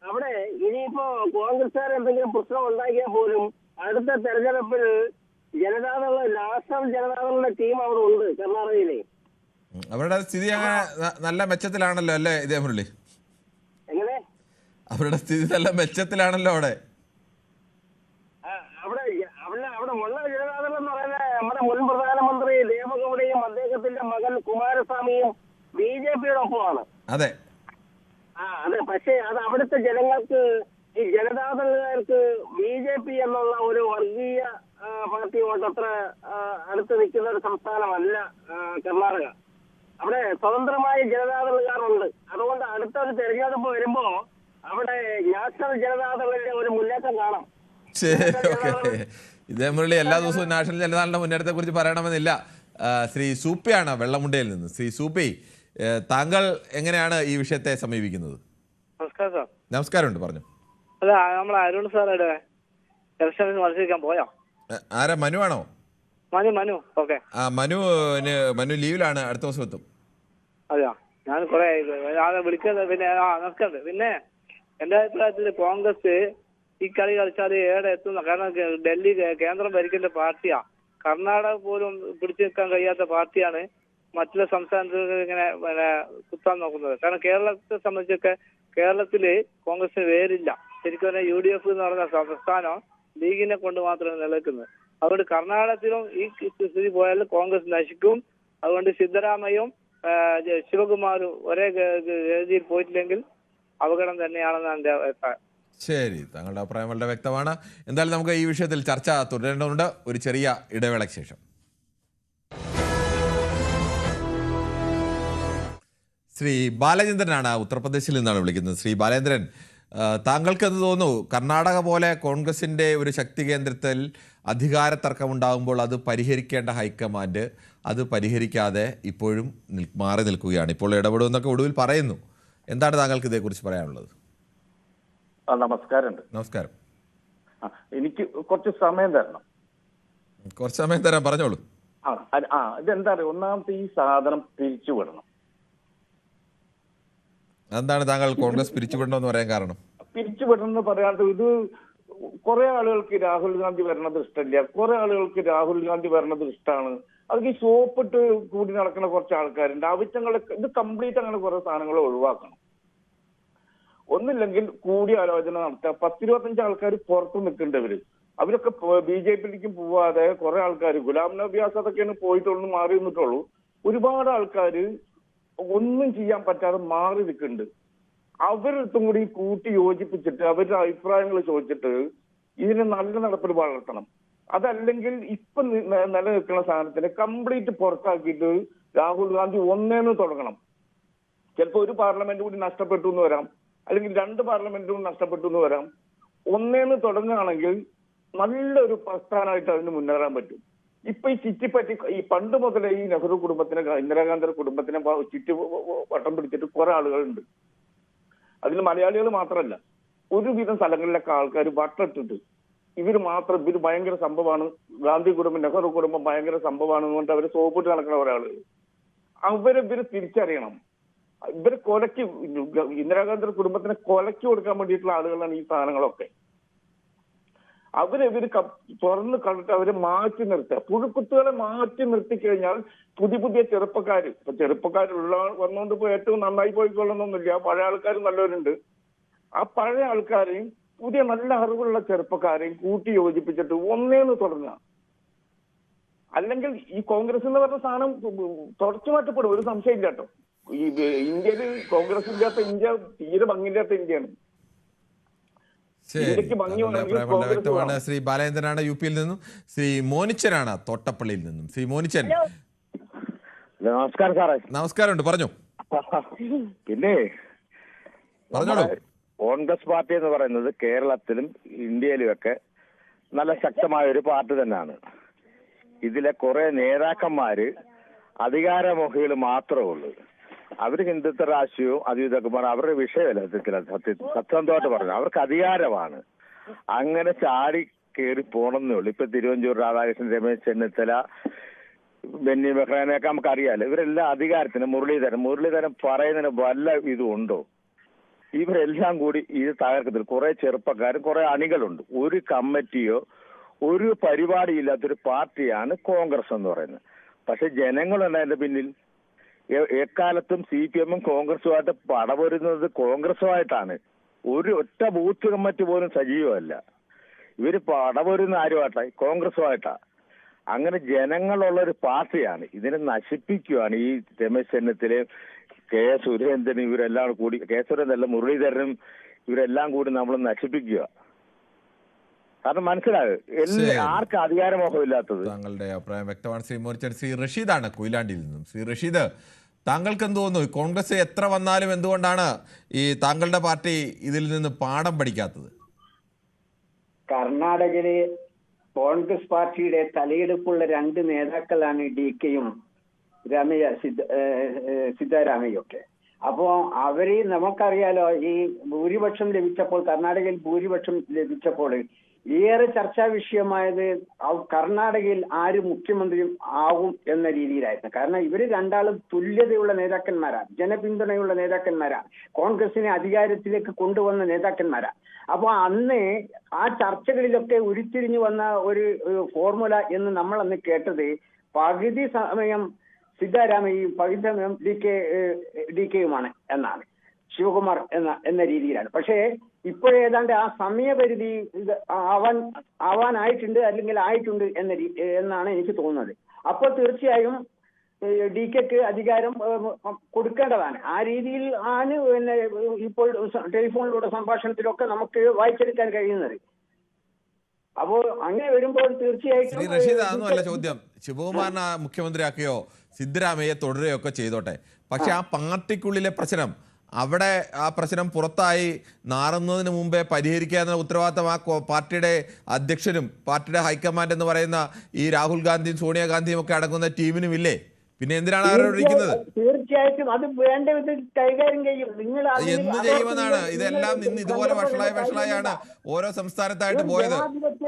അവിടെ ഇനിയിപ്പോ കോൺഗ്രസ്സുകാർ എന്തെങ്കിലും പ്രശ്നം ഉണ്ടാക്കിയാൽ പോലും അടുത്ത തെരഞ്ഞെടുപ്പിൽ ജനതാദള നാഷണൽ ജനതാദളുടെ ടീം അവിടെ ഉണ്ട് കർണാടകയിലെ. അവരുടെ സ്ഥിതി നല്ല മെച്ചത്തിലാണല്ലോ അല്ലേ ഇതേ മുരളി? എങ്ങനെ? അവരുടെ സ്ഥിതി നല്ല മെച്ചത്തിലാണല്ലോ അവിടെ. അവിടെ ഉള്ള ജനതാദളം എന്ന് പറയുന്നത് നമ്മുടെ മുൻ പ്രധാനമന്ത്രി ദേവഗൌഡയും അദ്ദേഹത്തിന്റെ മകൻ കുമാരസ്വാമിയും BJPയുടെ ഒപ്പമാണ്. അതെ. അതെ. പക്ഷേ അത് അവിടുത്തെ ജനങ്ങൾക്ക്, ഈ ജനതാദളുകാർക്ക് BJP എന്നുള്ള ഒരു വർഗീയ പാർട്ടിയോട് അത്ര അടുത്ത് നിൽക്കുന്ന ഒരു സംസ്ഥാനമല്ല കർണാടക. അവിടെ സ്വതന്ത്രമായ ജനതാദളുകാരുണ്ട്. അതുകൊണ്ട് അടുത്ത ഒരു തെരഞ്ഞെടുപ്പ് വരുമ്പോ അവിടെ നാഷണൽ ജനതാദളിന്റെ ഒരു മുന്നേറ്റം കാണാം. ഇതേ മുരളി എല്ലാ ദിവസവും നാഷണൽ ജനതാദളിന്റെ മുന്നേറ്റത്തെ കുറിച്ച് പറയണമെന്നില്ല. ശ്രീ സൂപ്പിയാണ് വെള്ളമുണ്ടയിൽ നിന്ന്. ശ്രീ സൂപ്പി, താങ്കൾ എങ്ങനെയാണ് ഈ വിഷയത്തെ സമീപിക്കുന്നത്? നമസ്കാരം സാർ. നമസ്കാരമുണ്ട്, പറഞ്ഞു. അല്ല, നമ്മളെ അരുൺ സാറുടെ ഇലക്ഷനിൽ മത്സരിക്കാൻ പോയോ? ആരാ, മനു ആണോ? മനു. ഓക്കെ. മനു ലീവിലാണ്, അടുത്ത ദിവസം എത്തും. അതെയോ? ഞാൻ കുറെ വിളിക്കുന്നത്. പിന്നെ നമസ്കാരം. പിന്നെ എന്റെ അഭിപ്രായത്തിൽ കോൺഗ്രസ് ഈ കളി കളിച്ചാൽ ഏടെ എത്തുന്ന, കാരണം ഡൽഹി കേന്ദ്രം ഭരിക്കേണ്ട പാർട്ടിയാ. കർണാടക പോലും പിടിച്ചു നിൽക്കാൻ കഴിയാത്ത പാർട്ടിയാണ് മറ്റുള്ള സംസ്ഥാനത്തിൽ ഇങ്ങനെ പിന്നെ കുത്താൻ നോക്കുന്നത്. കാരണം കേരളത്തെ സംബന്ധിച്ചൊക്കെ കേരളത്തില് കോൺഗ്രസിന് വേരില്ല. ശരിക്കും പറഞ്ഞാൽ UDF എന്ന് പറഞ്ഞ സംസ്ഥാനം ലീഗിനെ കൊണ്ട് മാത്രമേ നിലനിൽക്കുന്നത്. അതുകൊണ്ട് കർണാടകത്തിലും ഈ സ്ഥിതി പോയാൽ കോൺഗ്രസ് നശിക്കും. അതുകൊണ്ട് സിദ്ധരാമയ്യയും ശിവകുമാറും ഒരേ രീതിയിൽ പോയിട്ടില്ലെങ്കിൽ അപകടം തന്നെയാണെന്നാണ് എന്റെ അഭിപ്രായം. ശരി, താങ്കളുടെ അഭിപ്രായം വളരെ വ്യക്തമാണ്. എന്തായാലും നമുക്ക് ഈ വിഷയത്തിൽ ചർച്ച തുടരേണ്ടതുണ്ട്. ഒരു ചെറിയ ഇടവേളയ്ക്ക് ശേഷം. ശ്രീ ബാലചന്ദ്രനാണ് ഉത്തർപ്രദേശിൽ നിന്നാണ് വിളിക്കുന്നത്. ശ്രീ ബാലേന്ദ്രൻ, താങ്കൾക്ക് എന്ത് തോന്നുന്നു? കർണാടക പോലെ കോൺഗ്രസിൻ്റെ ഒരു ശക്തി കേന്ദ്രത്തിൽ അധികാര തർക്കമുണ്ടാകുമ്പോൾ അത് പരിഹരിക്കേണ്ട ഹൈക്കമാൻഡ് അത് പരിഹരിക്കാതെ ഇപ്പോഴും മാറി നിൽക്കുകയാണ്. ഇപ്പോൾ ഇടപെടുമെന്നൊക്കെ ഒടുവിൽ പറയുന്നു. എന്താണ് താങ്കൾക്ക് ഇതേക്കുറിച്ച് പറയാനുള്ളത്? നമസ്കാരമുണ്ട്. നമസ്കാരം. എനിക്ക് കുറച്ച് സമയം തരണം. കുറച്ച് സമയം തരാം, പറഞ്ഞോളൂ. ഇതെന്താ പറയുക, ഒന്നാമത്തെ ഈ സാധനം പിരിച്ചുവിടണം. എന്താണ് താങ്കൾ കോൺഗ്രസ് പിരിച്ചുവിടണമെന്ന് പറയാൻ കാരണം? പിരിച്ചുവിടണം എന്ന് പറയാണ്ട്, ഇത് കുറെ ആളുകൾക്ക് രാഹുൽ ഗാന്ധി വരണത് ഇഷ്ടമില്ല, കുറെ ആളുകൾക്ക് രാഹുൽ ഗാന്ധി വരണത് ഇഷ്ടമാണ്. അത് ഈ സോപ്പിട്ട് കൂടി നടക്കുന്ന കുറച്ച് ആൾക്കാരുണ്ട്. ആവശ്യങ്ങളെ ഇത് കംപ്ലീറ്റ് അങ്ങനെ കുറെ സാധനങ്ങൾ ഒഴിവാക്കണം. ഒന്നില്ലെങ്കിൽ കൂടിയാലോചന നടത്തുക. 10-25 ആൾക്കാർ പുറത്ത് നിൽക്കേണ്ടവര്, അവരൊക്കെ BJP-യിലേക്കും പോവാതെ കുറെ ആൾക്കാർ, ഗുലാം നബി ആസാദൊക്കെയാണ് പോയിട്ടുള്ളൂ, മാറി നിന്നിട്ടുള്ളൂ. ഒരുപാട് ആൾക്കാർ ഒന്നും ചെയ്യാൻ പറ്റാതെ മാറി നിൽക്കുന്നുണ്ട്. അവരെടുത്തും കൂടി കൂട്ടി യോജിപ്പിച്ചിട്ട് അവരുടെ അഭിപ്രായങ്ങൾ ചോദിച്ചിട്ട് ഇതിന് നല്ല നടപ്പിൽ വളർത്തണം. അതല്ലെങ്കിൽ ഇപ്പൊ നിലനിൽക്കുന്ന സാധനത്തിന് കംപ്ലീറ്റ് പുറത്താക്കിയിട്ട് രാഹുൽ ഗാന്ധി ഒന്നേന്ന് തുടങ്ങണം. ചിലപ്പോൾ ഒരു പാർലമെന്റ് കൂടി നഷ്ടപ്പെട്ടു എന്ന് വരാം, അല്ലെങ്കിൽ 2 പാർലമെന്റും നഷ്ടപ്പെട്ടു എന്ന് വരാം. ഒന്നേന്ന് തുടങ്ങുകയാണെങ്കിൽ നല്ലൊരു പ്രസ്ഥാനമായിട്ട് അതിന് മുന്നേറാൻ പറ്റും. ഇപ്പൊ ഈ ചുറ്റിപ്പറ്റി ഈ പണ്ട് മുതലേ ഈ നെഹ്റു കുടുംബത്തിനെ, ഇന്ദിരാഗാന്ധിയുടെ കുടുംബത്തിനെ ചുറ്റി വട്ടം പിടിച്ചിട്ട് കുറെ ആളുകളുണ്ട്. അതിൽ മലയാളികൾ മാത്രമല്ല, ഒരുവിധം സ്ഥലങ്ങളിലൊക്കെ ആൾക്കാർ വട്ടിട്ടിട്ട് ഇവര് ഭയങ്കര സംഭവമാണ്, ഗാന്ധി കുടുംബം, നെഹ്റു കുടുംബം ഭയങ്കര സംഭവമാണ് എന്നുകൊണ്ട് അവര് സോപ്പിട്ട് നടക്കുന്ന ഒരാളുകൾ. ഇവര് തിരിച്ചറിയണം. ഇവര് കൊലയ്ക്ക്, ഇന്ദിരാഗാന്ധിയുടെ കുടുംബത്തിനെ കൊലയ്ക്ക് കൊടുക്കാൻ വേണ്ടിയിട്ടുള്ള ആളുകളാണ് ഈ സാധനങ്ങളൊക്കെ. അവരിവര് തുറന്ന് കണ്ടിട്ട് അവരെ മാറ്റി നിർത്തുക. പുഴുക്കുത്തുകളെ മാറ്റി നിർത്തി കഴിഞ്ഞാൽ പുതിയ ചെറുപ്പക്കാർ, ഇപ്പൊ ചെറുപ്പക്കാരുള്ള വന്നുകൊണ്ട് പോയി ഏറ്റവും നന്നായി പോയിക്കൊള്ളണമെന്നില്ല, പഴയ ആൾക്കാർ നല്ലവരുണ്ട്. ആ പഴയ ആൾക്കാരെയും പുതിയ നല്ല അറിവുള്ള ചെറുപ്പക്കാരെയും കൂട്ടി യോജിപ്പിച്ചിട്ട് ഒന്നേന്ന് തുടങ്ങുക. അല്ലെങ്കിൽ ഈ കോൺഗ്രസ് എന്ന് പറഞ്ഞ സാധനം തുടച്ചു മാറ്റപ്പെടും, ഒരു സംശയം ഇല്ല കേട്ടോ. ഈ ഇന്ത്യയിൽ കോൺഗ്രസ് ഇല്ലാത്ത ഇന്ത്യ തീരെ ഭംഗിയില്ലാത്ത ഇന്ത്യയാണ്. വ്യക്തമാണ്. ശ്രീ ബാലേന്ദ്രനാണ് UP-യിൽ നിന്നും, ശ്രീ മോനിച്ചനാണ് തോട്ടപ്പള്ളിയിൽ നിന്നും. ശ്രീ മോനിച്ചൻ, നമസ്കാരം സാറേ. നമസ്കാരമുണ്ട്, പറഞ്ഞു. പിന്നെ പറഞ്ഞോളൂ. കോൺഗ്രസ് പാർട്ടി എന്ന് പറയുന്നത് കേരളത്തിലും ഇന്ത്യയിലുമൊക്കെ നല്ല ശക്തമായ ഒരു പാർട്ടി തന്നെയാണ്. ഇതിലെ കുറെ നേതാക്കന്മാര് അധികാരമോഹികൾ മാത്രമേ ഉള്ളൂ. അവര് ഹിന്ദുത്വ രാഷ്ട്രീയവും അതും ഇതൊക്കെ പറഞ്ഞാൽ അവരുടെ വിഷയമല്ല. സത്യസന്ധമായിട്ട് പറഞ്ഞു, അവർക്ക് അധികാരമാണ്. അങ്ങനെ ചാടി കയറി പോണെന്നേ ഉള്ളൂ. ഇപ്പൊ തിരുവഞ്ചൂർ രാധാകൃഷ്ണൻ, രമേശ് ചെന്നിത്തല, ബെന്നി ബെഹ്റാനെയൊക്കെ നമുക്കറിയാലോ. ഇവരെല്ലാം അധികാരത്തിന്, മുരളീധരൻ പറയുന്നതിന് വല്ല ഇതും ഉണ്ടോ? ഇവരെല്ലാം കൂടി ഇത് തകർക്കത്തില്ല. കുറെ ചെറുപ്പക്കാരും കുറെ അണികളുണ്ട്. ഒരു കമ്മിറ്റിയോ ഒരു പരിപാടിയില്ലാത്തൊരു പാർട്ടിയാണ് കോൺഗ്രസ് എന്ന് പറയുന്നത്. പക്ഷെ ജനങ്ങളുണ്ട് അതിന്റെ പിന്നിൽ. എക്കാലത്തും CPM-ഉം കോൺഗ്രസുമായിട്ട് പടപൊരുന്നത് കോൺഗ്രസുമായിട്ടാണ്. ഒരു ഒറ്റ ബൂത്ത് കമ്മിറ്റി പോലും സജീവമല്ല. ഇവര് പടപൊരുന്ന ആരുമായിട്ടാ? കോൺഗ്രസുമായിട്ടാ. അങ്ങനെ ജനങ്ങളുള്ള ഒരു പാർട്ടിയാണ്. ഇതിനെ നശിപ്പിക്കുകയാണ് ഈ രമേശ് ചെന്നിത്തലയും കെ സുരേന്ദ്രനും ഇവരെല്ലാം കൂടി, കെ സുരേന്ദ്രൻ, മുരളീധരനും ഇവരെല്ലാം കൂടി നമ്മൾ നശിപ്പിക്കുക. കാരണം മനസ്സിലാകും ആർക്ക് അധികാരമോഹം ഇല്ലാത്തത്. താങ്കളുടെ അഭിപ്രായം വ്യക്തമാണ് ശ്രീ മോനിച്ചൻ. ശ്രീ റഷീദാണ് കൊയിലാണ്ടിയിൽ നിന്നും. ശ്രീ റഷീദ്, താങ്കൾക്ക് എന്ത് തോന്നുന്നു? കോൺഗ്രസ് എത്ര വന്നാലും എന്തുകൊണ്ടാണ് ഈ താങ്കളുടെ പാർട്ടി ഇതിൽ നിന്ന് പാഠം പഠിക്കാത്തത്? കർണാടകയിലെ കോൺഗ്രസ് പാർട്ടിയുടെ തലയെടുപ്പുള്ള 2 നേതാക്കളാണ് DKയും സിദ്ധരാമയ്യും ഒക്കെ. അപ്പോ അവര് നമുക്കറിയാലോ, ഈ ഭൂരിപക്ഷം ലഭിച്ചപ്പോൾ, കർണാടകയിൽ ഭൂരിപക്ഷം ലഭിച്ചപ്പോൾ ഏറെ ചർച്ചാ വിഷയമായത് കർണാടകയിൽ ആര് മുഖ്യമന്ത്രിയും ആവും എന്ന രീതിയിലായിരുന്നു. കാരണം ഇവര് രണ്ടാളും തുല്യതയുള്ള നേതാക്കന്മാരാണ്, ജനപിന്തുണയുള്ള നേതാക്കന്മാരാണ്, കോൺഗ്രസിനെ അധികാരത്തിലേക്ക് കൊണ്ടുവന്ന നേതാക്കന്മാരാണ്. അപ്പൊ അന്ന് ആ ചർച്ചകളിലൊക്കെ ഉരുത്തിരിഞ്ഞു വന്ന ഒരു ഫോർമുല എന്ന് നമ്മൾ അന്ന് കേട്ടത് പകുതി സമയം സിദ്ധരാമയ്യയും പകുതി സമയം DKയുമാണ് എന്നാണ്, ശിവകുമാർ എന്ന രീതിയിലാണ്. പക്ഷേ ഇപ്പോഴേതാണ്ട് ആ സമയപരിധി ആവാനായിട്ടുണ്ട്, അല്ലെങ്കിൽ ആയിട്ടുണ്ട് എന്നാണ് എനിക്ക് തോന്നുന്നത്. അപ്പോൾ തീർച്ചയായും DKക്ക് അധികാരം കൊടുക്കേണ്ടതാണ്. ആ രീതിയിൽ ആണ് പിന്നെ ഇപ്പോൾ ടെലിഫോണിലൂടെ സംഭാഷണത്തിലൊക്കെ നമുക്ക് വായിച്ചെടുക്കാൻ കഴിയുന്നത്. അപ്പോ അങ്ങനെ വരുമ്പോൾ തീർച്ചയായിട്ടും ശ്രീ റഷീദ്, അതൊന്നുമല്ല ചോദ്യം. ശിവകുമാറിനെ മുഖ്യമന്ത്രിയാക്കുകയോ സിദ്ധരാമയ്യെ തുടരുകയോ ഒക്കെ ചെയ്തോട്ടെ, പക്ഷെ ആ പാർട്ടിക്കുള്ളിലെ പ്രശ്നം, അവിടെ ആ പ്രശ്നം പുറത്തായി നാറുന്നതിന് മുമ്പേ പരിഹരിക്കാവുന്ന ഉത്തരവാദിത്തം ആ പാർട്ടിയുടെ അധ്യക്ഷനും പാർട്ടിയുടെ ഹൈക്കമാൻഡ് എന്ന് പറയുന്ന ഈ രാഹുൽ ഗാന്ധിയും സോണിയാഗാന്ധിയും ഒക്കെ അടങ്ങുന്ന ടീമിനും ഇല്ലേ? പിന്നെ എന്തിനാണ് അവരോട് ഇരിക്കുന്നത്? തീർച്ചയായിട്ടും അത് വേണ്ട വിധത്തിൽ കൈകാര്യം ചെയ്യും. നിങ്ങൾ എന്ന് ചെയ്യുമെന്നാണ് ഇതെല്ലാം നിന്ന് ഇതുപോലെ വഷളായാണ് ഓരോ സംസ്ഥാനത്തായിട്ട് പോയത്.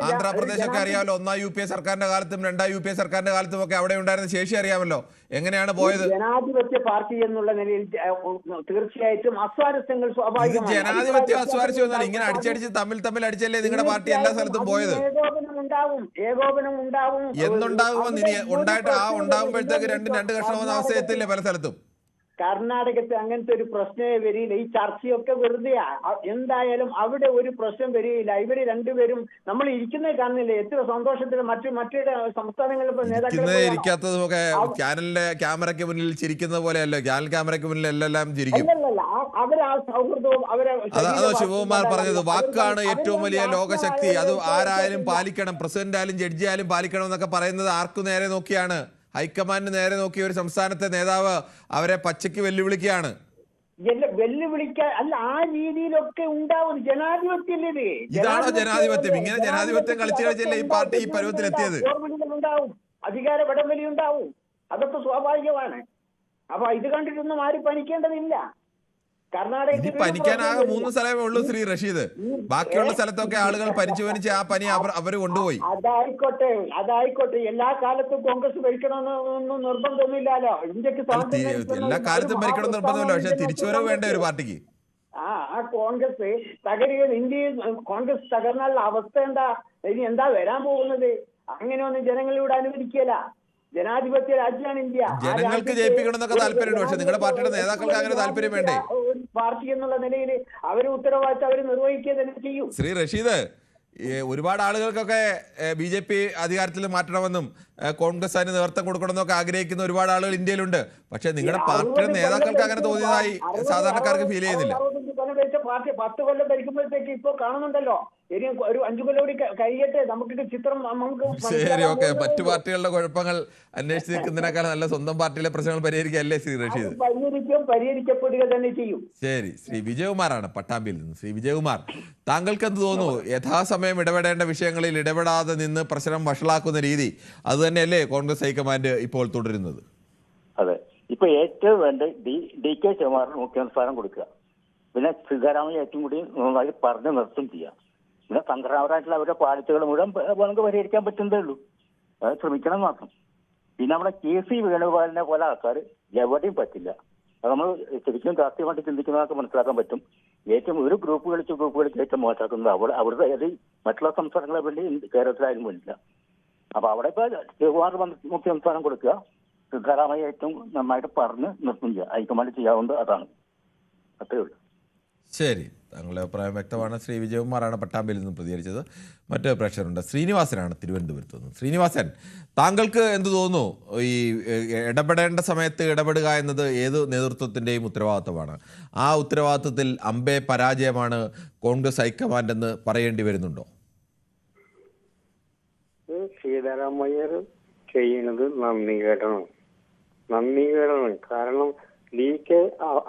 ആന്ധ്രാപ്രദേശൊക്കെ അറിയാമല്ലോ, 1 UPA സർക്കാരിന്റെ കാലത്തും 2 UPA സർക്കാരിന്റെ കാലത്തും ഒക്കെ അവിടെ ഉണ്ടായിരുന്ന ശേഷി അറിയാമല്ലോ എങ്ങനെയാണ് പോയത്. ജനാധിപത്യ പാർട്ടി എന്നുള്ള നിലയിൽ തീർച്ചയായിട്ടും അസ്വാരസ്യങ്ങൾ സ്വാഭാവികമാണ്. ജനാധിപത്യം അസ്വാരസ്യമൊന്നുമല്ല, ഇങ്ങനെ അടിച്ചടിച്ച് തമ്മിൽ അടിച്ചല്ലേ നിങ്ങളുടെ പാർട്ടി എല്ലാ സ്ഥലത്തും പോയത്. ഏകോപനം ഉണ്ടാവും എന്നുണ്ടാകുമെന്ന് ഇനി ഉണ്ടാകുമ്പോഴത്തേക്ക് രണ്ട് കഷ്ണമാകുന്ന അവസ്ഥ എത്തില്ലേ പല സ്ഥലത്തും. കർണാടകത്തിൽ അങ്ങനത്തെ ഒരു പ്രശ്നമേ വരില്ല. ഈ ചർച്ചയൊക്കെ വെറുതെയാ. എന്തായാലും അവിടെ ഒരു പ്രശ്നം വരികയില്ല. ഇവര് രണ്ടുപേരും നമ്മൾ ഇരിക്കുന്നത് കാണുന്നില്ലേ, എത്ര സന്തോഷത്തിൽ മറ്റു സംസ്ഥാനങ്ങളിലെ നേതാക്കളെ ഇരിക്കാത്തതുമൊക്കെ ചാനലിലെ ക്യാമറയ്ക്ക് മുന്നിൽ ചിരിക്കുന്നത് പോലെയല്ലോ. ചാനൽ ക്യാമറയ്ക്ക് മുന്നിൽ എല്ലാം ചിരിക്കും. അവരാ സൗഹൃദവും അതോ ശിവകുമാർ പറഞ്ഞത് വാക്കാണ് ഏറ്റവും വലിയ ലോകശക്തി, അത് ആരായാലും പാലിക്കണം, പ്രസിഡന്റ് ആയാലും ജഡ്ജി ആയാലും പാലിക്കണം എന്നൊക്കെ പറയുന്നത് ആർക്കു നേരെ നോക്കിയാണ്? ഹൈക്കമാൻഡിന് നേരെ നോക്കി ഒരു സംസ്ഥാനത്തെ നേതാവ് അവരെ പച്ചയ്ക്ക് വെല്ലുവിളിക്കുകയാണ്. വെല്ലുവിളിക്കാൻ അല്ല, ആ രീതിയിലൊക്കെ ഉണ്ടാവും. ജനാധിപത്യല്ലേ? ഇതാണോ ജനാധിപത്യം? ഇങ്ങനെ ജനാധിപത്യം കളിച്ചല്ലേ ഈ പാർട്ടി ഈ പരുവത്തിലെത്തിയത്? ഉണ്ടാവും, അധികാര വടംവലി ഉണ്ടാവും, അതൊക്കെ സ്വാഭാവികമാണ്. അപ്പൊ ഇത് കണ്ടിട്ടൊന്നും ആരും പണിക്കേണ്ടതില്ല. കർണാടകത്തിൽ പനിക്കാനാകെ 3 സ്ഥലമേ ഉള്ളൂ ശ്രീ റഷീദ്. ബാക്കിയുള്ള സ്ഥലത്തൊക്കെ ആളുകൾ പനിച്ച് ആ പനി അവർ കൊണ്ടുപോയി. അതായിക്കോട്ടെ എല്ലാ കാലത്തും കോൺഗ്രസ് ഭരിക്കണമെന്നൊന്നും നിർബന്ധമൊന്നുമില്ലല്ലോ. ഇന്ത്യക്ക് എല്ലാ കാലത്തും ഭരിക്കണം നിർബന്ധമില്ല, പക്ഷെ തിരിച്ചുവരവ് വേണ്ട ഒരു പാർട്ടിക്ക്. ആ കോൺഗ്രസ് തകരുകയും ഇന്ത്യയിൽ കോൺഗ്രസ് തകർന്നുള്ള അവസ്ഥ ഇനി എന്താ വരാൻ പോകുന്നത്? അങ്ങനെയൊന്നും ജനങ്ങളിലൂടെ അനുവദിക്കില്ല. ജനാധിപത്യ രാജ്യമാണ് ഇന്ത്യ. ജനങ്ങൾക്ക് ജയിപ്പിക്കണമെന്നൊക്കെ താല്പര്യമുണ്ട്, പക്ഷെ നിങ്ങളുടെ പാർട്ടിയുടെ നേതാക്കൾക്ക് അങ്ങനെ താല്പര്യം വേണ്ടേ? പാർട്ടി എന്നുള്ള നിലയിൽ അവര് ഉത്തരവാദിത്തം അവർ നിർവഹിക്കുക തന്നെ ചെയ്യും. ശ്രീ റഷീദ്, ഒരുപാട് ആളുകൾക്കൊക്കെ BJP അധികാരത്തിൽ മാറ്റണമെന്നും കോൺഗ്രസ് അതിന് നേതൃത്വം കൊടുക്കണമെന്നൊക്കെ ആഗ്രഹിക്കുന്ന ഒരുപാട് ആളുകൾ ഇന്ത്യയിലുണ്ട്. പക്ഷെ നിങ്ങളുടെ പാർട്ടിയുടെ നേതാക്കൾക്ക് അങ്ങനെ തോന്നിയതായി സാധാരണക്കാർക്ക് ഫീൽ ചെയ്യുന്നില്ല. പാർട്ടി 10 കൊല്ലം ഭരിക്കുമ്പോഴത്തേക്ക് ഇപ്പൊ കാണുന്നുണ്ടല്ലോ. ഇനി ഒരു 5 കൊല്ലം കൂടി കഴിയട്ടെ, നമുക്ക് ചിത്രം ശരി, ഓക്കെ. മറ്റു പാർട്ടികളുടെ കുഴപ്പങ്ങൾ അന്വേഷിച്ച് നിൽക്കുന്നതിനേക്കാൾ നല്ല സ്വന്തം പാർട്ടിയിലെ പ്രശ്നങ്ങൾ പരിഹരിക്കുകയല്ലേ ശ്രീ റഷീദ്? പരിഹരിക്കപ്പെടുക തന്നെ ചെയ്യും. ശരി, ശ്രീ വിജയകുമാറാണ് പട്ടാമ്പിയിൽ നിന്ന്. ശ്രീ വിജയകുമാർ, താങ്കൾക്ക് എന്ത് തോന്നുന്നു? യഥാസമയം ഇടപെടേണ്ട വിഷയങ്ങളിൽ ഇടപെടാതെ നിന്ന് പ്രശ്നം വഷളാക്കുന്ന രീതി അത് തന്നെയല്ലേ കോൺഗ്രസ് ഹൈക്കമാൻഡ് ഇപ്പോൾ തുടരുന്നത്? അതെ, ഇപ്പൊ ഏറ്റവും വേണ്ട DK ശിവകുമാറിന് മുഖ്യമന്ത്രി സ്ഥാനം കൊടുക്കുക. പിന്നെ സിദ്ധരാമയ്യ ഏറ്റവും കൂടി നന്നായി പറഞ്ഞു നിർത്തും ചെയ്യാം. പിന്നെ തന്ത്രപരമായിട്ടുള്ള അവരുടെ പാളിച്ചകൾ മുഴുവൻ നമുക്ക് പരിഹരിക്കാൻ പറ്റുന്നതേ ഉള്ളൂ. അത് ശ്രമിക്കണം മാത്രം. പിന്നെ നമ്മുടെ KC വേണുഗോപാലിനെ പോലെ ആൾക്കാർ എവിടെയും പറ്റില്ല. അത് നമ്മൾ ശരിക്കും രാഷ്ട്രീയമായിട്ട് ചിന്തിക്കുന്നതൊക്കെ മനസ്സിലാക്കാൻ പറ്റും. ഏറ്റവും ഒരു ഗ്രൂപ്പ് കളിച്ച് ഏറ്റവും മോശമാക്കുന്നത് അവരുടെ മറ്റുള്ള സംസ്ഥാനങ്ങളെ വേണ്ടി കേരളത്തിലായാലും വേണ്ടില്ല. അപ്പൊ അവിടെ ഇപ്പൊ ശിവകുമാർ മുഖ്യമന്ത്രി സ്ഥാനം കൊടുക്കുക, സിദ്ധരാമയ്യ ഏറ്റവും നന്നായിട്ട് പറഞ്ഞ് നിർത്തും ചെയ്യുക. ഹൈക്കമാൻഡ് ചെയ്യാവുന്നത് അതാണ്. അത്രേ ഉള്ളൂ. ശരി, താങ്കളുടെ അഭിപ്രായം വ്യക്തമാണ്. ശ്രീ വിജയകുമാറാണ് പട്ടാമ്പിയിൽ നിന്ന് പ്രതികരിച്ചത്. മറ്റൊരു പ്രേക്ഷകരുണ്ട്, ശ്രീനിവാസനാണ് തിരുവനന്തപുരത്ത് നിന്ന്. ശ്രീനിവാസൻ, താങ്കൾക്ക് എന്ത് തോന്നുന്നു? ഈ ഇടപെടേണ്ട സമയത്ത് ഇടപെടുക എന്നത് ഏത് നേതൃത്വത്തിൻ്റെയും ഉത്തരവാദിത്തമാണ്. ആ ഉത്തരവാദിത്തത്തിൽ അമ്പേ പരാജയമാണ് കോൺഗ്രസ് ഹൈക്കമാൻഡ് എന്ന് പറയേണ്ടി വരുന്നുണ്ടോ? സീതാരാമയ്യർ ചെയ്യുന്നത് നന്ദികേടാണ്. കാരണം DK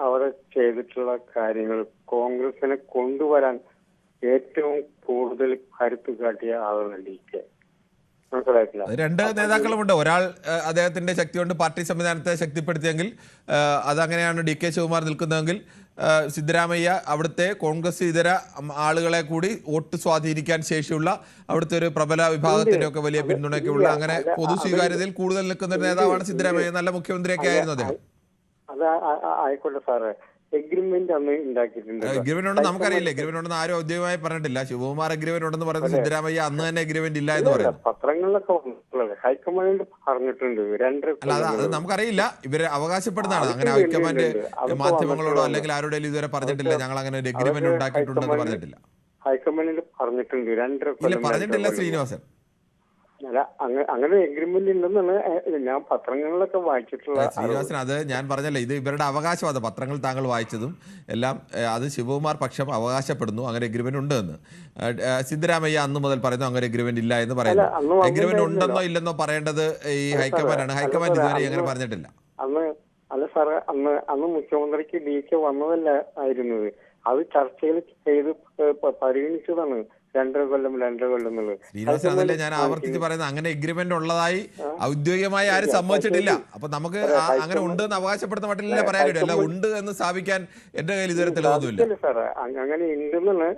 അവിടെ ചെയ്തിട്ടുള്ള കാര്യങ്ങൾ കോൺഗ്രസിനെ കൊണ്ടുവരാൻ ഏറ്റവും കൂടുതൽ കരുത്ത് കാട്ടിയ ആളാണ് DK. മനസ്സിലായിട്ടില്ല. 2 നേതാക്കളുമുണ്ട്. ഒരാൾ അദ്ദേഹത്തിന്റെ ശക്തി കൊണ്ട് പാർട്ടി സംവിധാനത്തെ ശക്തിപ്പെടുത്തിയെങ്കിൽ അതങ്ങനെയാണ് DK ശിവകുമാർ നിൽക്കുന്നതെങ്കിൽ സിദ്ധരാമയ്യ അവിടുത്തെ കോൺഗ്രസ് ഇതര ആളുകളെ കൂടി വോട്ട് സ്വാധീനിക്കാൻ ശേഷിയുള്ള അവിടുത്തെ ഒരു പ്രബല വിഭാഗത്തിന്റെ ഒക്കെ വലിയ പിന്തുണയ്ക്കുള്ള അങ്ങനെ പൊതു സ്വീകാര്യതയിൽ കൂടുതൽ നിൽക്കുന്ന ഒരു നേതാവാണ് സിദ്ധരാമയ്യ. നല്ല മുഖ്യമന്ത്രിയൊക്കെ ആയിരുന്നു അദ്ദേഹം. അത് ആയിക്കോട്ടെ സാറേ, എഗ്രിമെന്റ് അന്ന് ഉണ്ടാക്കിയിട്ടുണ്ട്. എഗ്രിമെന്റ് ഉണ്ടെന്ന് നമുക്കറിയില്ല. എഗ്രിമെന്റ് ഉണ്ടെന്ന് ആരും ഔദ്യോഗികമായി പറഞ്ഞിട്ടില്ല. ശിവകുമാർ എഗ്രിമെന്റ് ഉണ്ടെന്ന് പറയുന്നത് സിദ്ധരാമയ്യ അന്ന് തന്നെ എഗ്രിമെന്റ് ഇല്ല എന്ന് പറയുന്നു. പത്രങ്ങളിലൊക്കെ ഹൈക്കമാൻഡ് പറഞ്ഞിട്ടുണ്ട്. അല്ല, അത് നമുക്കറിയില്ല. ഇവര് അവകാശപ്പെടുന്നതാണ്. അങ്ങനെ ഹൈക്കമാൻഡ് മാധ്യമങ്ങളോടോ അല്ലെങ്കിൽ ആരോടെങ്കിലും ഇതുവരെ പറഞ്ഞിട്ടില്ല ഞങ്ങൾ അങ്ങനെ ഒരു എഗ്രിമെന്റ് ഉണ്ടാക്കിയിട്ടുണ്ടെന്ന് പറഞ്ഞിട്ടില്ല. ഹൈക്കമാൻഡിൽ പറഞ്ഞിട്ടുണ്ട്. 2.5 കൊല്ലം പറഞ്ഞിട്ടില്ല ശ്രീനിവാസൻ. അല്ല, അങ്ങനെ എഗ്രിമെന്റ് ഉണ്ടെന്നാണ് ഞാൻ പത്രങ്ങളിലൊക്കെ വായിച്ചിട്ടുള്ള. ശ്രീനിവാസൻ, അത് ഞാൻ പറഞ്ഞല്ലോ, ഇത് ഇവരുടെ അവകാശവാദം. പത്രങ്ങൾ താങ്കൾ വായിച്ചതും എല്ലാം അത് ശിവകുമാർ പക്ഷം അവകാശപ്പെടുന്നു അങ്ങനെ എഗ്രിമെന്റ് ഉണ്ട് എന്ന്. സിദ്ധരാമയ്യ അന്ന് മുതൽ പറയുന്നു അങ്ങനെ എഗ്രിമെന്റ് ഇല്ല എന്ന് പറയുന്നു. എഗ്രിമെന്റ് ഉണ്ടെന്നോ ഇല്ലെന്നോ പറയേണ്ടത് ഈ ഹൈക്കമാൻഡാണ്. ഹൈക്കമാൻഡ് ഇതുവരെ അങ്ങനെ പറഞ്ഞിട്ടില്ല. അല്ല സാറേ, അന്ന് മുഖ്യമന്ത്രിക്ക് DK വന്നതല്ല ആയിരുന്നത്. അത് ചർച്ചയിൽ ചെയ്ത് പരിഗണിച്ചതാണ് 2.5 കൊല്ലം എന്നുള്ളത്. ശ്രീനിവാസൻ, അതല്ലേ ഞാൻ ആവർത്തിച്ച് പറയുന്നത്, അങ്ങനെ എഗ്രിമെന്റ് ഉള്ളതായി ഔദ്യോഗികമായി ആരും സമ്മതിച്ചിട്ടില്ല. അപ്പൊ നമുക്ക് അങ്ങനെ ഉണ്ട് എന്ന് അവകാശപ്പെടുന്ന മട്ടിലല്ലേ പറയാൻ കഴിയും. അല്ല, ഉണ്ട് എന്ന് സ്ഥാപിക്കാൻ എന്റെ കയ്യിൽ ഇതുവരെ തെളിവൊന്നുമില്ല സാറേ. അങ്ങനെ ഉണ്ടെന്നാണ്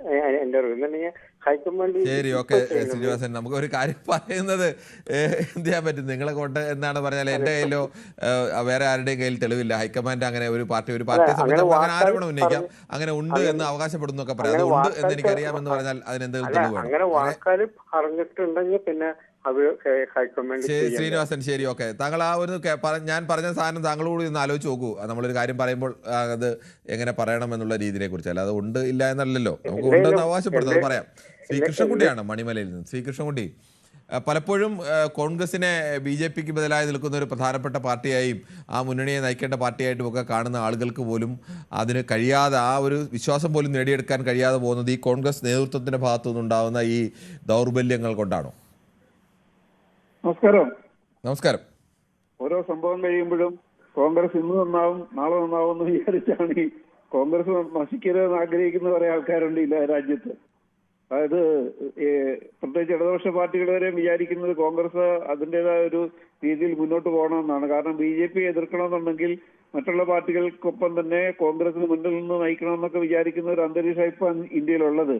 എന്റെ അറിവ്. ഹൈക്കമാൻഡ് ശരി, ഓക്കെ ശ്രീനിവാസൻ, നമുക്ക് ഒരു കാര്യം പറയുന്നത് എന്ത് ചെയ്യാൻ പറ്റും, നിങ്ങളെ കൊണ്ട് എന്നാണ് പറഞ്ഞാൽ എന്റെ കയ്യിലോ വേറെ ആരുടെയും കയ്യിൽ തെളിവില്ല. ഹൈക്കമാൻഡ് അങ്ങനെ ഒരു പാർട്ടിയെ സംബന്ധിച്ച് അങ്ങനെ ആരോപണം ഉന്നയിക്കാം, അങ്ങനെ ഉണ്ട് എന്ന് അവകാശപ്പെടുന്നു ഒക്കെ പറയാം. അത് ഉണ്ട് എന്ന് എനിക്കറിയാമെന്ന് പറഞ്ഞാൽ അതിനെന്തെങ്കിലും തെളിവ് പറഞ്ഞിട്ടുണ്ടെങ്കിൽ പിന്നെ അത് ഹൈക്കമാൻഡ്. ശ്രീനിവാസൻ, ശരി, ഓക്കെ. താങ്കൾ ആ ഒരു ഞാൻ പറഞ്ഞ സാധനം താങ്കളോട് ഒന്ന് ആലോചിച്ച് നോക്കൂ. നമ്മളൊരു കാര്യം പറയുമ്പോൾ അത് എങ്ങനെ പറയണം എന്നുള്ള രീതിയെ കുറിച്ച്. അല്ല, അത് ഉണ്ട് ഇല്ല എന്നല്ലല്ലോ, നമുക്ക് ഉണ്ടെന്ന് അവകാശപ്പെടുന്നു, അത് പറയാം. ശ്രീകൃഷ്ണൻകുട്ടിയാണ് മണിമലയിൽ നിന്ന്. ശ്രീകൃഷ്ണൻകുട്ടി, പലപ്പോഴും കോൺഗ്രസിനെ BJPക്ക് ബദലായി നിൽക്കുന്ന ഒരു പ്രധാനപ്പെട്ട പാർട്ടിയായും ആ മുന്നണിയെ നയിക്കേണ്ട പാർട്ടിയായിട്ടും ഒക്കെ കാണുന്ന ആളുകൾക്ക് പോലും അതിന് കഴിയാതെ, ആ ഒരു വിശ്വാസം പോലും നേടിയെടുക്കാൻ കഴിയാതെ പോകുന്നത് ഈ കോൺഗ്രസ് നേതൃത്വത്തിന്റെ ഭാഗത്തു നിന്നുണ്ടാകുന്ന ഈ ദൗർബല്യങ്ങൾ കൊണ്ടാണോ? നമസ്കാരം. ഓരോ സംഭവം കഴിയുമ്പോഴും കോൺഗ്രസ് ഇന്ന് നന്നാവും നാളെ നന്നാവും എന്ന് വിചാരിച്ചാണ് ഈ കോൺഗ്രസ് നശിക്കരുതെന്ന് ആഗ്രഹിക്കുന്ന കുറെ ആൾക്കാരുണ്ട് ഇല്ല രാജ്യത്ത്. അതായത് പ്രത്യേകിച്ച് ഇടതുപക്ഷ പാർട്ടികൾ വരെ വിചാരിക്കുന്നത് കോൺഗ്രസ് അതിൻ്റെതായ ഒരു രീതിയിൽ മുന്നോട്ട് പോകണമെന്നാണ്. കാരണം BJP എതിർക്കണമെന്നുണ്ടെങ്കിൽ മറ്റുള്ള പാർട്ടികൾക്കൊപ്പം തന്നെ കോൺഗ്രസിന് മുന്നിൽ നിന്ന് നയിക്കണമെന്നൊക്കെ വിചാരിക്കുന്ന ഒരു അന്തരീക്ഷം ഇപ്പം ഇന്ത്യയിലുള്ളത്.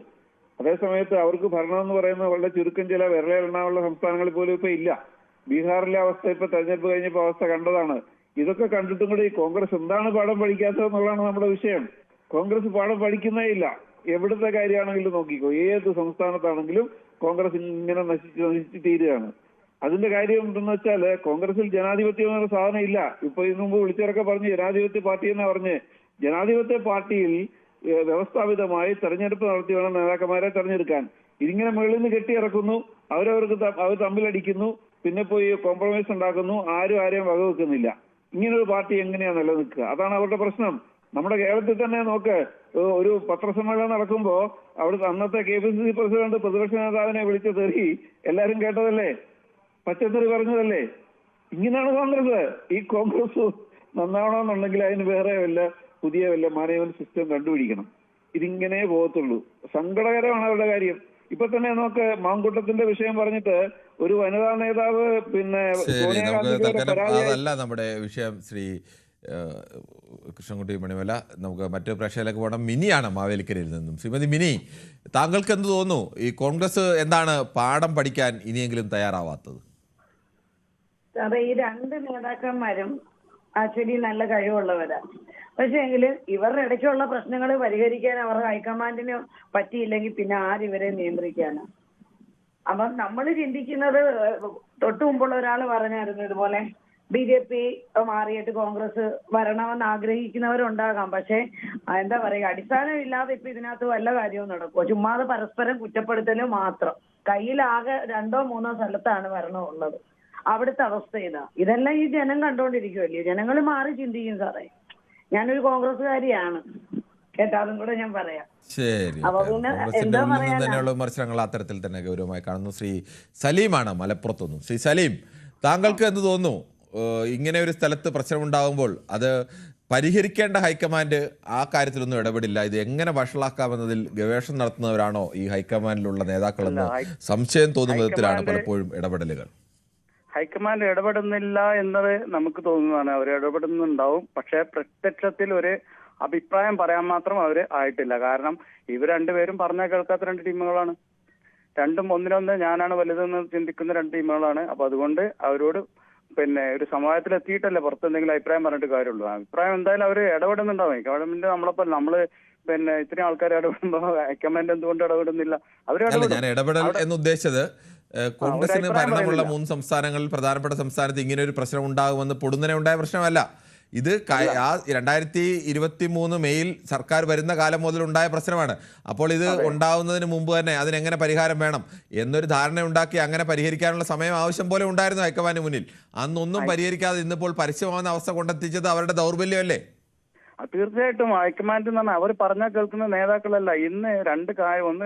അതേസമയത്ത് അവർക്ക് ഭരണം എന്ന് പറയുന്നത് വളരെ ചുരുക്കം ചില വിരലെണ്ണാനുള്ള സംസ്ഥാനങ്ങളിൽ പോലും ഇപ്പൊ ഇല്ല. ബീഹാറിലെ അവസ്ഥ ഇപ്പൊ തെരഞ്ഞെടുപ്പ് കഴിഞ്ഞപ്പോൾ അവസ്ഥ കണ്ടതാണ്. ഇതൊക്കെ കണ്ടിട്ടും കൂടി കോൺഗ്രസ് എന്താണ് പാഠം പഠിക്കാത്തതെന്നുള്ളതാണ് നമ്മുടെ വിഷയം. കോൺഗ്രസ് പാഠം പഠിക്കുന്നേ ഇല്ല. എവിടുത്തെ കാര്യമാണെങ്കിലും നോക്കിക്കോ, ഏത് സംസ്ഥാനത്താണെങ്കിലും കോൺഗ്രസ് ഇങ്ങനെ നശിച്ച് തീരുകയാണ്. അതിന്റെ കാര്യം എന്തെന്ന് വെച്ചാല് കോൺഗ്രസിൽ ജനാധിപത്യം എന്ന സാധനം ഇല്ല. ഇപ്പൊ ഇതിനു മുമ്പ് വിളിച്ചവരൊക്കെ പറഞ്ഞ് ജനാധിപത്യ പാർട്ടി എന്നാ പറഞ്ഞ്. ജനാധിപത്യ പാർട്ടിയിൽ വ്യവസ്ഥാപിതമായി തെരഞ്ഞെടുപ്പ് നടത്തി വേണം നേതാക്കന്മാരെ തെരഞ്ഞെടുക്കാൻ. ഇതിങ്ങനെ മുകളിൽ നിന്ന് കെട്ടിയിറക്കുന്നു, അവർ തമ്മിലടിക്കുന്നു, പിന്നെ പോയി കോംപ്രമൈസ് ഉണ്ടാക്കുന്നു, ആരും ആരെയും വകവെക്കുന്നില്ല. ഇങ്ങനൊരു പാർട്ടി എങ്ങനെയാ നിലനിൽക്കുക? അതാണ് അവരുടെ പ്രശ്നം. നമ്മുടെ കേരളത്തിൽ തന്നെ നോക്ക്, ഒരു പത്രസമ്മേളനം നടക്കുമ്പോ അവിടുത്തെ അന്നത്തെ KPCC പ്രസിഡന്റ് പ്രതിപക്ഷ നേതാവിനെ വിളിച്ച തെറി എല്ലാരും കേട്ടതല്ലേ, പച്ചത്തെറി പറഞ്ഞതല്ലേ. ഇങ്ങനെയാണ് കോൺഗ്രസ്. ഈ കോൺഗ്രസ് നന്നാവണമെന്നുണ്ടെങ്കിൽ അതിന് വേറെ പുതിയ മാനേജ്മെന്റ് സിസ്റ്റം കണ്ടുപിടിക്കണം. ഇതിങ്ങനെ പോകത്തുള്ളൂ. സങ്കടകരമാണ് അവരുടെ കാര്യം. ഇപ്പൊ തന്നെ നോക്ക്, മാങ്കൂട്ടത്തിന്റെ വിഷയം പറഞ്ഞിട്ട് ഒരു വനിതാ നേതാവ് പിന്നെ അതല്ല നമ്മുടെ വിഷയം. ശ്രീ കൃഷ്ണൻകുട്ടി മണിമല, നമുക്ക് മറ്റു പ്രേക്ഷകരിലേക്ക് പോകണം. മിനിയാണ് മാവേലിക്കരയിൽ നിന്നും. ശ്രീമതി മിനി, താങ്കൾക്ക് എന്ത് തോന്നുന്നു, ഈ കോൺഗ്രസ് എന്താണ് പാഠം പഠിക്കാൻ ഇനിയെങ്കിലും തയ്യാറാവാത്തത്? അതെ, ഈ രണ്ട് നേതാക്കന്മാരും ആക്ച്വലി നല്ല കഴിവുള്ളവരാ. പക്ഷേ എങ്കിൽ ഇവരുടെ ഇടയ്ക്കുള്ള പ്രശ്നങ്ങൾ പരിഹരിക്കാൻ അവരുടെ ഹൈക്കമാൻഡിന് പറ്റിയില്ലെങ്കിൽ പിന്നെ ആരിവരെ നിയന്ത്രിക്കാനാ? അപ്പം നമ്മൾ ചിന്തിക്കുന്നത്, തൊട്ടു മുമ്പുള്ള ഒരാൾ പറഞ്ഞായിരുന്നു ഇതുപോലെ BJP മാറിയിട്ട് കോൺഗ്രസ് വരണമെന്ന് ആഗ്രഹിക്കുന്നവരുണ്ടാകാം. പക്ഷെ എന്താ പറയുക, അടിസ്ഥാനമില്ലാതെ ഇപ്പൊ ഇതിനകത്ത് വല്ല കാര്യവും നടക്കുമോ? ചുമ്മാതെ പരസ്പരം കുറ്റപ്പെടുത്തലും മാത്രം. കയ്യിലാകെ 2-3 സ്ഥലത്താണ് ഭരണമുള്ളത്. അവിടുത്തെ അവസ്ഥ ഇതെല്ലാം ഈ ജനം കണ്ടോണ്ടിരിക്കുമല്ലേ. ജനങ്ങൾ മാറി ചിന്തിക്കും സാറേ. ഞാനൊരു കോൺഗ്രസ്സുകാരിയാണ് കേട്ടോ, അതും കൂടെ ഞാൻ പറയാം. ശരി, തന്നെയുള്ള വിമർശനങ്ങൾ അത്തരത്തിൽ തന്നെ ഗൗരവമായി കാണുന്നു. ശ്രീ സലീമാണ് മലപ്പുറത്തുനിന്നും. ശ്രീ സലീം, താങ്കൾക്ക് എന്ത് തോന്നുന്നു, ഇങ്ങനെ ഒരു സ്ഥലത്ത് പ്രശ്നമുണ്ടാകുമ്പോൾ അത് പരിഹരിക്കേണ്ട ഹൈക്കമാൻഡ് ആ കാര്യത്തിലൊന്നും ഇടപെടില്ല, ഇത് എങ്ങനെ വഷളാക്കാമെന്നതിൽ ഗവേഷണം നടത്തുന്നവരാണോ ഈ ഹൈക്കമാൻഡിലുള്ള നേതാക്കളെന്ന് സംശയം തോന്നുന്ന വിധത്തിലാണ് പലപ്പോഴും ഇടപെടലുകൾ? ഹൈക്കമാൻഡ് ഇടപെടുന്നില്ല എന്നത് നമുക്ക് തോന്നുന്നതാണ്. അവർ ഇടപെടുന്നുണ്ടാവും, പക്ഷെ പ്രത്യക്ഷത്തിൽ ഒരു അഭിപ്രായം പറയാൻ മാത്രം അവര് ആയിട്ടില്ല. കാരണം ഇവർ രണ്ടുപേരും പറഞ്ഞാൽ കേൾക്കാത്ത 2 ടീമുകളാണ്. രണ്ടും ഒന്നിനൊന്ന് ഞാനാണ് വലുതെന്ന് ചിന്തിക്കുന്ന 2 ടീമുകളാണ്. അപ്പൊ അതുകൊണ്ട് അവരോട് പിന്നെ ഒരു സമവായത്തിൽ എത്തിയിട്ടല്ലേ പുറത്ത് എന്തെങ്കിലും അഭിപ്രായം പറഞ്ഞിട്ട് കാര്യമുള്ളൂ. അഭിപ്രായം എന്തായാലും അവര് ഇടപെടുന്നുണ്ടാവും. ഗവൺമെന്റ് നമ്മള് പിന്നെ ഇത്രയും ആൾക്കാർ ഇടപെടുമ്പോ ഹൈക്കമാൻഡ് എന്തുകൊണ്ട് ഇടപെടുന്നില്ല? ഞാൻ ഇടപെടൽ എന്ന് ഉദ്ദേശിച്ചത് കോൺഗ്രസിന് ഭരണമുള്ള 3 സംസ്ഥാനങ്ങളിൽ പ്രധാനപ്പെട്ട സംസ്ഥാനത്ത് ഇങ്ങനെ ഒരു പ്രശ്നം ഉണ്ടാകുമെന്ന് പൊടുന്നനെ ഉണ്ടായ പ്രശ്നമല്ല. ഇത് 2023 മെയിൽ സർക്കാർ വരുന്ന കാലം മുതൽ ഉണ്ടായ പ്രശ്നമാണ്. അപ്പോൾ ഇത് ഉണ്ടാവുന്നതിന് മുമ്പ് തന്നെ അതിനെങ്ങനെ പരിഹാരം വേണം എന്നൊരു ധാരണ ഉണ്ടാക്കി അങ്ങനെ പരിഹരിക്കാനുള്ള സമയം ആവശ്യം പോലെ ഉണ്ടായിരുന്നു ഹൈക്കമാൻഡിന് മുന്നിൽ. അന്നൊന്നും പരിഹരിക്കാതെ ഇന്നിപ്പോൾ പരസ്യമാകുന്ന അവസ്ഥ കൊണ്ടെത്തിച്ചത് അവരുടെ ദൗർബല്യമല്ലേ? തീർച്ചയായിട്ടും ഹൈക്കമാൻഡ് എന്ന് പറഞ്ഞാൽ അവർ പറഞ്ഞാൽ കേൾക്കുന്ന നേതാക്കളല്ല. ഇന്ന് രണ്ട് കാര്യം, ഒന്ന്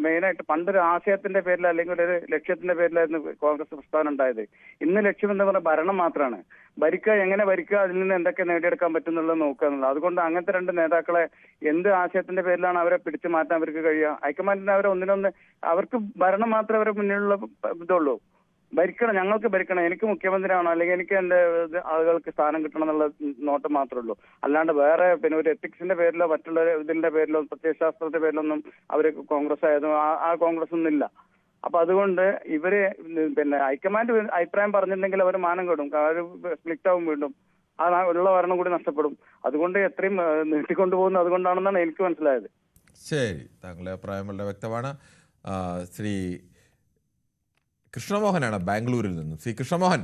മെയിനായിട്ട് പണ്ടൊരു ആശയത്തിന്റെ പേരിൽ അല്ലെങ്കിൽ ഒരു ലക്ഷ്യത്തിന്റെ പേരിലായിരുന്നു കോൺഗ്രസ് പ്രസ്ഥാനം ഉണ്ടായത്. ഇന്ന് ലക്ഷ്യം എന്ന് പറഞ്ഞാൽ ഭരണം മാത്രമാണ്. ഭരിക്കുക, എങ്ങനെ ഭരിക്കുക, അതിൽ നിന്ന് എന്തൊക്കെ നേടിയെടുക്കാൻ പറ്റുന്നുള്ളത് നോക്കുക എന്നുള്ളത്. അതുകൊണ്ട് അങ്ങനത്തെ രണ്ട് നേതാക്കളെ എന്ത് ആശയത്തിന്റെ പേരിലാണ് അവരെ പിടിച്ചു മാറ്റാൻ അവർക്ക് കഴിയുക? ഹൈക്കമാൻഡിന് അവരെ ഒന്നിനൊന്ന്, അവർക്ക് ഭരണം മാത്രമേ അവരെ മുന്നിലുള്ള ഇതുള്ളൂ. ഭരിക്കണം, ഞങ്ങൾക്ക് ഭരിക്കണം, എനിക്ക് മുഖ്യമന്ത്രിയാണോ അല്ലെങ്കിൽ എനിക്ക് എന്റെ ആളുകൾക്ക് സ്ഥാനം കിട്ടണം എന്നുള്ള നോട്ടം മാത്രമേ ഉള്ളൂ. അല്ലാണ്ട് വേറെ പിന്നെ ഒരു എത്തിക്സിന്റെ പേരിലോ മറ്റുള്ള ഇതിന്റെ പേരിലോ പ്രത്യയശാസ്ത്രത്തിന്റെ പേരിലൊന്നും അവര് കോൺഗ്രസ് ആയതും ആ കോൺഗ്രസ് ഒന്നും ഇല്ല. അപ്പൊ അതുകൊണ്ട് ഇവര് പിന്നെ ഹൈക്കമാൻഡ് അഭിപ്രായം പറഞ്ഞിട്ടുണ്ടെങ്കിൽ അവർ മാനം കെടും, സ്പ്ലിറ്റ് ആവും, വീണ്ടും ആ ഉള്ള ഭരണം കൂടി നഷ്ടപ്പെടും. അതുകൊണ്ട് എത്രയും നീട്ടിക്കൊണ്ടുപോകുന്നത് അതുകൊണ്ടാണെന്നാണ് എനിക്ക് മനസ്സിലായത്. ശരി, താങ്കളുടെ അഭിപ്രായം വളരെ വ്യക്തമാണ്. ശ്രീ കൃഷ്ണമോഹനാണ് ബാംഗ്ലൂരിൽ നിന്നും. ശ്രീ കൃഷ്ണമോഹൻ,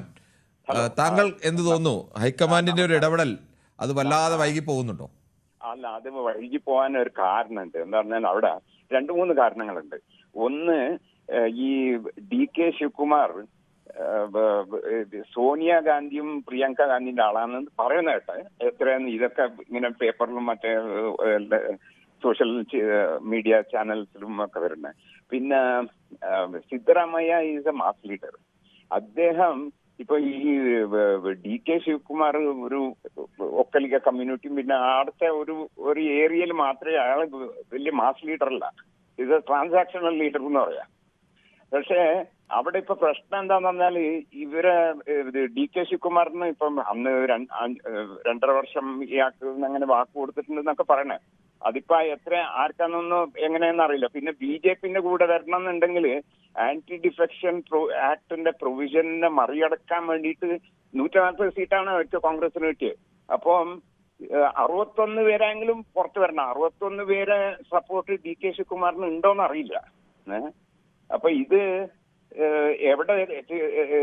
താങ്കൾ എന്ത് തോന്നുന്നു? ഹൈക്കമാൻഡിന്റെ ഒരു ഇടപെടൽ അത് വല്ലാതെ വൈകി പോകുന്നുണ്ടോ? അല്ല, അത് വൈകി പോകാൻ ഒരു കാരണമുണ്ട്. എന്താ പറഞ്ഞാൽ അവിടെ 2-3 കാരണങ്ങളുണ്ട്. ഒന്ന്, ഈ DK ശിവകുമാർ സോണിയാഗാന്ധിയും പ്രിയങ്ക ഗാന്ധിന്റെ ആളാണെന്ന് പറയുന്ന കേട്ടെ. എത്രയാണ് ഇതൊക്കെ ഇങ്ങനെ പേപ്പറിലും മറ്റേ സോഷ്യൽ മീഡിയ ചാനൽസിലും ഒക്കെ വരുന്നത്. പിന്നെ Siddaramaiah is A mass leader. അദ്ദേഹം ഇപ്പൊ ഈ DK ശിവകുമാർ ഒരു ഒക്കലിക കമ്മ്യൂണിറ്റിയും പിന്നെ അവിടുത്തെ ഒരു ഏരിയയിൽ മാത്രമേ അയാൾ വലിയ മാസ് ലീഡർ അല്ല, ഇത് ട്രാൻസാക്ഷണൽ ലീഡർ എന്ന് പറയാം. പക്ഷേ അവിടെ ഇപ്പൊ പ്രശ്നം എന്താന്ന് പറഞ്ഞാല് ഇവരെ DK ശിവകുമാറിന് ഇപ്പം അന്ന് 2.5 വർഷം ഇയാൾക്ക് അങ്ങനെ വാക്ക് കൊടുത്തിട്ടുണ്ടെന്നൊക്കെ പറയണേ. അതിപ്പോ എത്ര ആർക്കാന്നൊന്നും എങ്ങനെയെന്ന് അറിയില്ല. പിന്നെ BJPന്റെ കൂടെ വരണം എന്നുണ്ടെങ്കിൽ ആന്റി ഡിഫെക്ഷൻ ആക്ടിന്റെ പ്രൊവിഷനെ മറികടക്കാൻ വേണ്ടിയിട്ട് 140 സീറ്റാണ് കോൺഗ്രസിന് കിട്ടിയത്. അപ്പം 61 പേരെങ്കിലും പുറത്തു വരണം. 61 പേരെ സപ്പോർട്ട് DK ശിവകുമാറിന് ഉണ്ടോന്ന് അറിയില്ല. അപ്പൊ ഇത് എവിടെ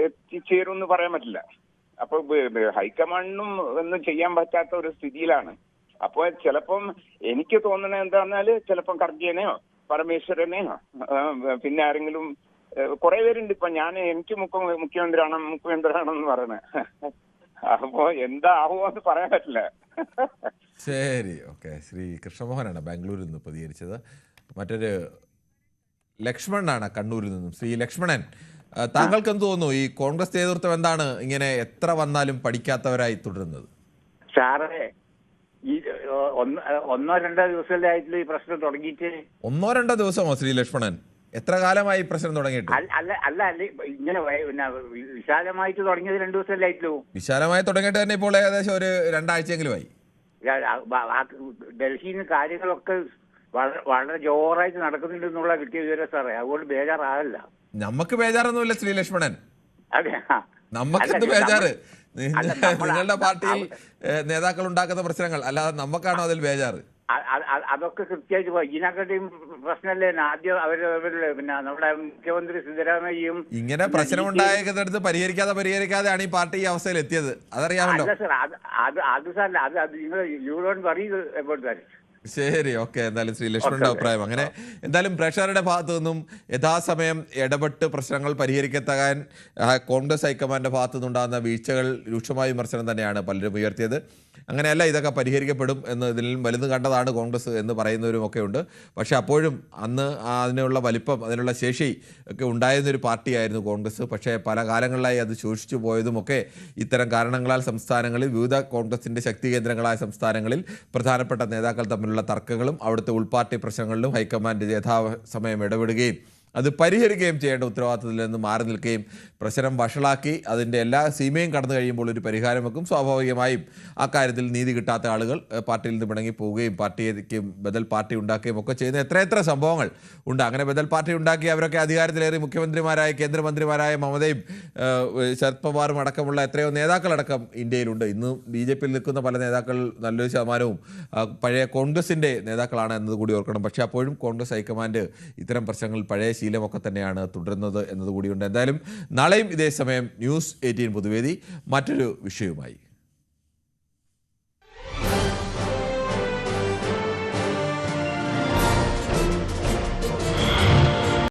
എത്തിച്ചേരും എന്ന് പറയാൻ പറ്റില്ല. അപ്പൊ ഹൈക്കമാൻഡിനും ഒന്നും ചെയ്യാൻ പറ്റാത്ത ഒരു സ്ഥിതിയിലാണ്. അപ്പോൾ ചിലപ്പം എനിക്ക് തോന്നുന്നത് എന്താണെന്നാല് ചിലപ്പം ഖർഗേനെയോ പരമേശ്വരനെയോ പിന്നെ ആരെങ്കിലും കുറെ പേരുണ്ട്. ഇപ്പൊ എനിക്ക് മുഖ്യമന്ത്രിയാണെന്ന് പറയണേ. അപ്പോ എന്താവോ എന്ന് പറയാൻ പറ്റില്ല. ശരി, ഓക്കെ. ശ്രീ കൃഷ്ണമോഹനാണ് ബാംഗ്ലൂരിൽ നിന്ന് പ്രതികരിച്ചത്. മറ്റൊരു ലക്ഷ്മണനാണ് കണ്ണൂരിൽ നിന്നും. ശ്രീ ലക്ഷ്മണൻ, താങ്കൾക്ക് എന്ത് തോന്നുന്നു? ഈ കോൺഗ്രസ് നേതൃത്വം എന്താണ് ഇങ്ങനെ എത്ര വന്നാലും പഠിക്കാത്തവരായി തുടരുന്നത്? സാറേ, ഈ 1-2 ദിവസമല്ലേ ആയിട്ടുള്ള ഈ പ്രശ്നം തുടങ്ങിയിട്ട്? 1-2 ദിവസമോ ശ്രീ ലക്ഷ്മണൻ? എത്ര കാലമായി പ്രശ്നം തുടങ്ങിയിട്ട്? അല്ല ഇങ്ങനെ വിശാലമായിട്ട് തുടങ്ങിയത് 2 ദിവസമല്ലേ ആയിട്ടുള്ളൂ. വിശാലമായി തുടങ്ങിയിട്ട് തന്നെ ഇപ്പോൾ ഏകദേശം ഒരു 2 ആഴ്ചയെങ്കിലുമായി. ഡൽഹിയിൽ നിന്ന് കാര്യങ്ങളൊക്കെ വളരെ ജോറായിട്ട് നടക്കുന്നുണ്ട് എന്നുള്ള കിട്ടിയ വിവരം സാറേ. അതുകൊണ്ട് ബേജാറാകല്ല. നമുക്ക് ബേജാറൊന്നുമില്ല ശ്രീ ലക്ഷ്മണൻ. അതെ, നമുക്കെന്ത് ബേജാറ്? നിങ്ങളുടെ പാർട്ടിയിൽ നേതാക്കൾ ഉണ്ടാക്കുന്ന പ്രശ്നങ്ങൾ അല്ലാതെ നമുക്കാണോ അതിൽ ബേജാറ്? അതൊക്കെ കൃത്യമായിട്ട് ഇതിനെക്കാട്ടിയും പ്രശ്നമല്ലേ ആദ്യം അവര് പിന്നെ നമ്മുടെ മുഖ്യമന്ത്രി സിദ്ധരാമയ്യയും ഇങ്ങനെ പ്രശ്നം ഉണ്ടായതെടുത്ത് പരിഹരിക്കാതെയാണ് ഈ പാർട്ടി ഈ അവസ്ഥയിൽ എത്തിയത്. അതറിയാമല്ലോ. അല്ല സാർ, അത് സാറല്ല, അത് നിങ്ങൾ you don't worry about that. ശരി, ഓക്കെ. എന്തായാലും ശ്രീ ലക്ഷ്മണന്റെ അഭിപ്രായം അങ്ങനെ. എന്തായാലും പ്രേക്ഷകരുടെ ഭാഗത്തു നിന്നും യഥാസമയം ഇടപെട്ട് പ്രശ്നങ്ങൾ പരിഹരിക്കത്താൻ കോൺഗ്രസ് ഹൈക്കമാൻഡിന്റെ ഭാഗത്തു നിന്നുണ്ടാകുന്ന വീഴ്ചകൾ രൂക്ഷമായ വിമർശനം തന്നെയാണ് പലരും ഉയർത്തിയത്. അങ്ങനെയല്ല, ഇതൊക്കെ പരിഹരിക്കപ്പെടും എന്ന് ഇതിൽ വലുത് കണ്ടതാണ് കോൺഗ്രസ് എന്ന് പറയുന്നവരുമൊക്കെ ഉണ്ട്. പക്ഷെ അപ്പോഴും അന്ന് അതിനുള്ള വലിപ്പം, അതിനുള്ള ശേഷി ഒക്കെ ഉണ്ടായിരുന്നൊരു പാർട്ടിയായിരുന്നു കോൺഗ്രസ്. പക്ഷേ പല കാലങ്ങളിലായി അത് ശോഷിച്ചു പോയതുമൊക്കെ ഇത്തരം കാരണങ്ങളാൽ സംസ്ഥാനങ്ങളിൽ വിവിധ കോൺഗ്രസിൻ്റെ ശക്തി കേന്ദ്രങ്ങളായ സംസ്ഥാനങ്ങളിൽ പ്രധാനപ്പെട്ട നേതാക്കൾ തമ്മിലുള്ള തർക്കങ്ങളും അവിടുത്തെ ഉൾപാർട്ടി പ്രശ്നങ്ങളിലും ഹൈക്കമാൻഡ് യഥാസമയം ഇടപെടുകയും അത് പരിഹരിക്കുകയും ചെയ്യേണ്ട ഉത്തരവാദിത്തത്തിൽ നിന്ന് മാറി നിൽക്കുകയും പ്രശ്നം വഷളാക്കി അതിൻ്റെ എല്ലാ സീമയും കടന്നു കഴിയുമ്പോൾ ഒരു പരിഹാരം വെക്കും. സ്വാഭാവികമായും ആ കാര്യത്തിൽ നീതി കിട്ടാത്ത ആളുകൾ പാർട്ടിയിൽ നിന്ന് പിണങ്ങി പോവുകയും പാർട്ടിക്ക് ബദൽ പാർട്ടി ഉണ്ടാക്കുകയും ഒക്കെ ചെയ്യുന്ന എത്ര സംഭവങ്ങൾ ഉണ്ട്. അങ്ങനെ ബദൽ പാർട്ടി ഉണ്ടാക്കി അവരൊക്കെ അധികാരത്തിലേറി മുഖ്യമന്ത്രിമാരായ കേന്ദ്രമന്ത്രിമാരായ മമതയും ശരത് പവാറും അടക്കമുള്ള എത്രയോ നേതാക്കളടക്കം ഇന്ത്യയിലുണ്ട്. ഇന്ന് BJPയിൽ നിൽക്കുന്ന പല നേതാക്കൾ നല്ലൊരു ശതമാനവും പഴയ കോൺഗ്രസിൻ്റെ നേതാക്കളാണ് എന്നതുകൂടി ഓർക്കണം. പക്ഷേ അപ്പോഴും കോൺഗ്രസ് ഹൈക്കമാൻഡ് ഇത്തരം പ്രശ്നങ്ങൾ പഴയ ശീലമൊക്കെ തന്നെയാണ് തുടരുന്നത് എന്നതുകൂടിയുണ്ട്. എന്തായാലും നാളെയും ഇതേ സമയം ന്യൂസ് 18 പൊതുവേദി മറ്റൊരു വിഷയവുമായി.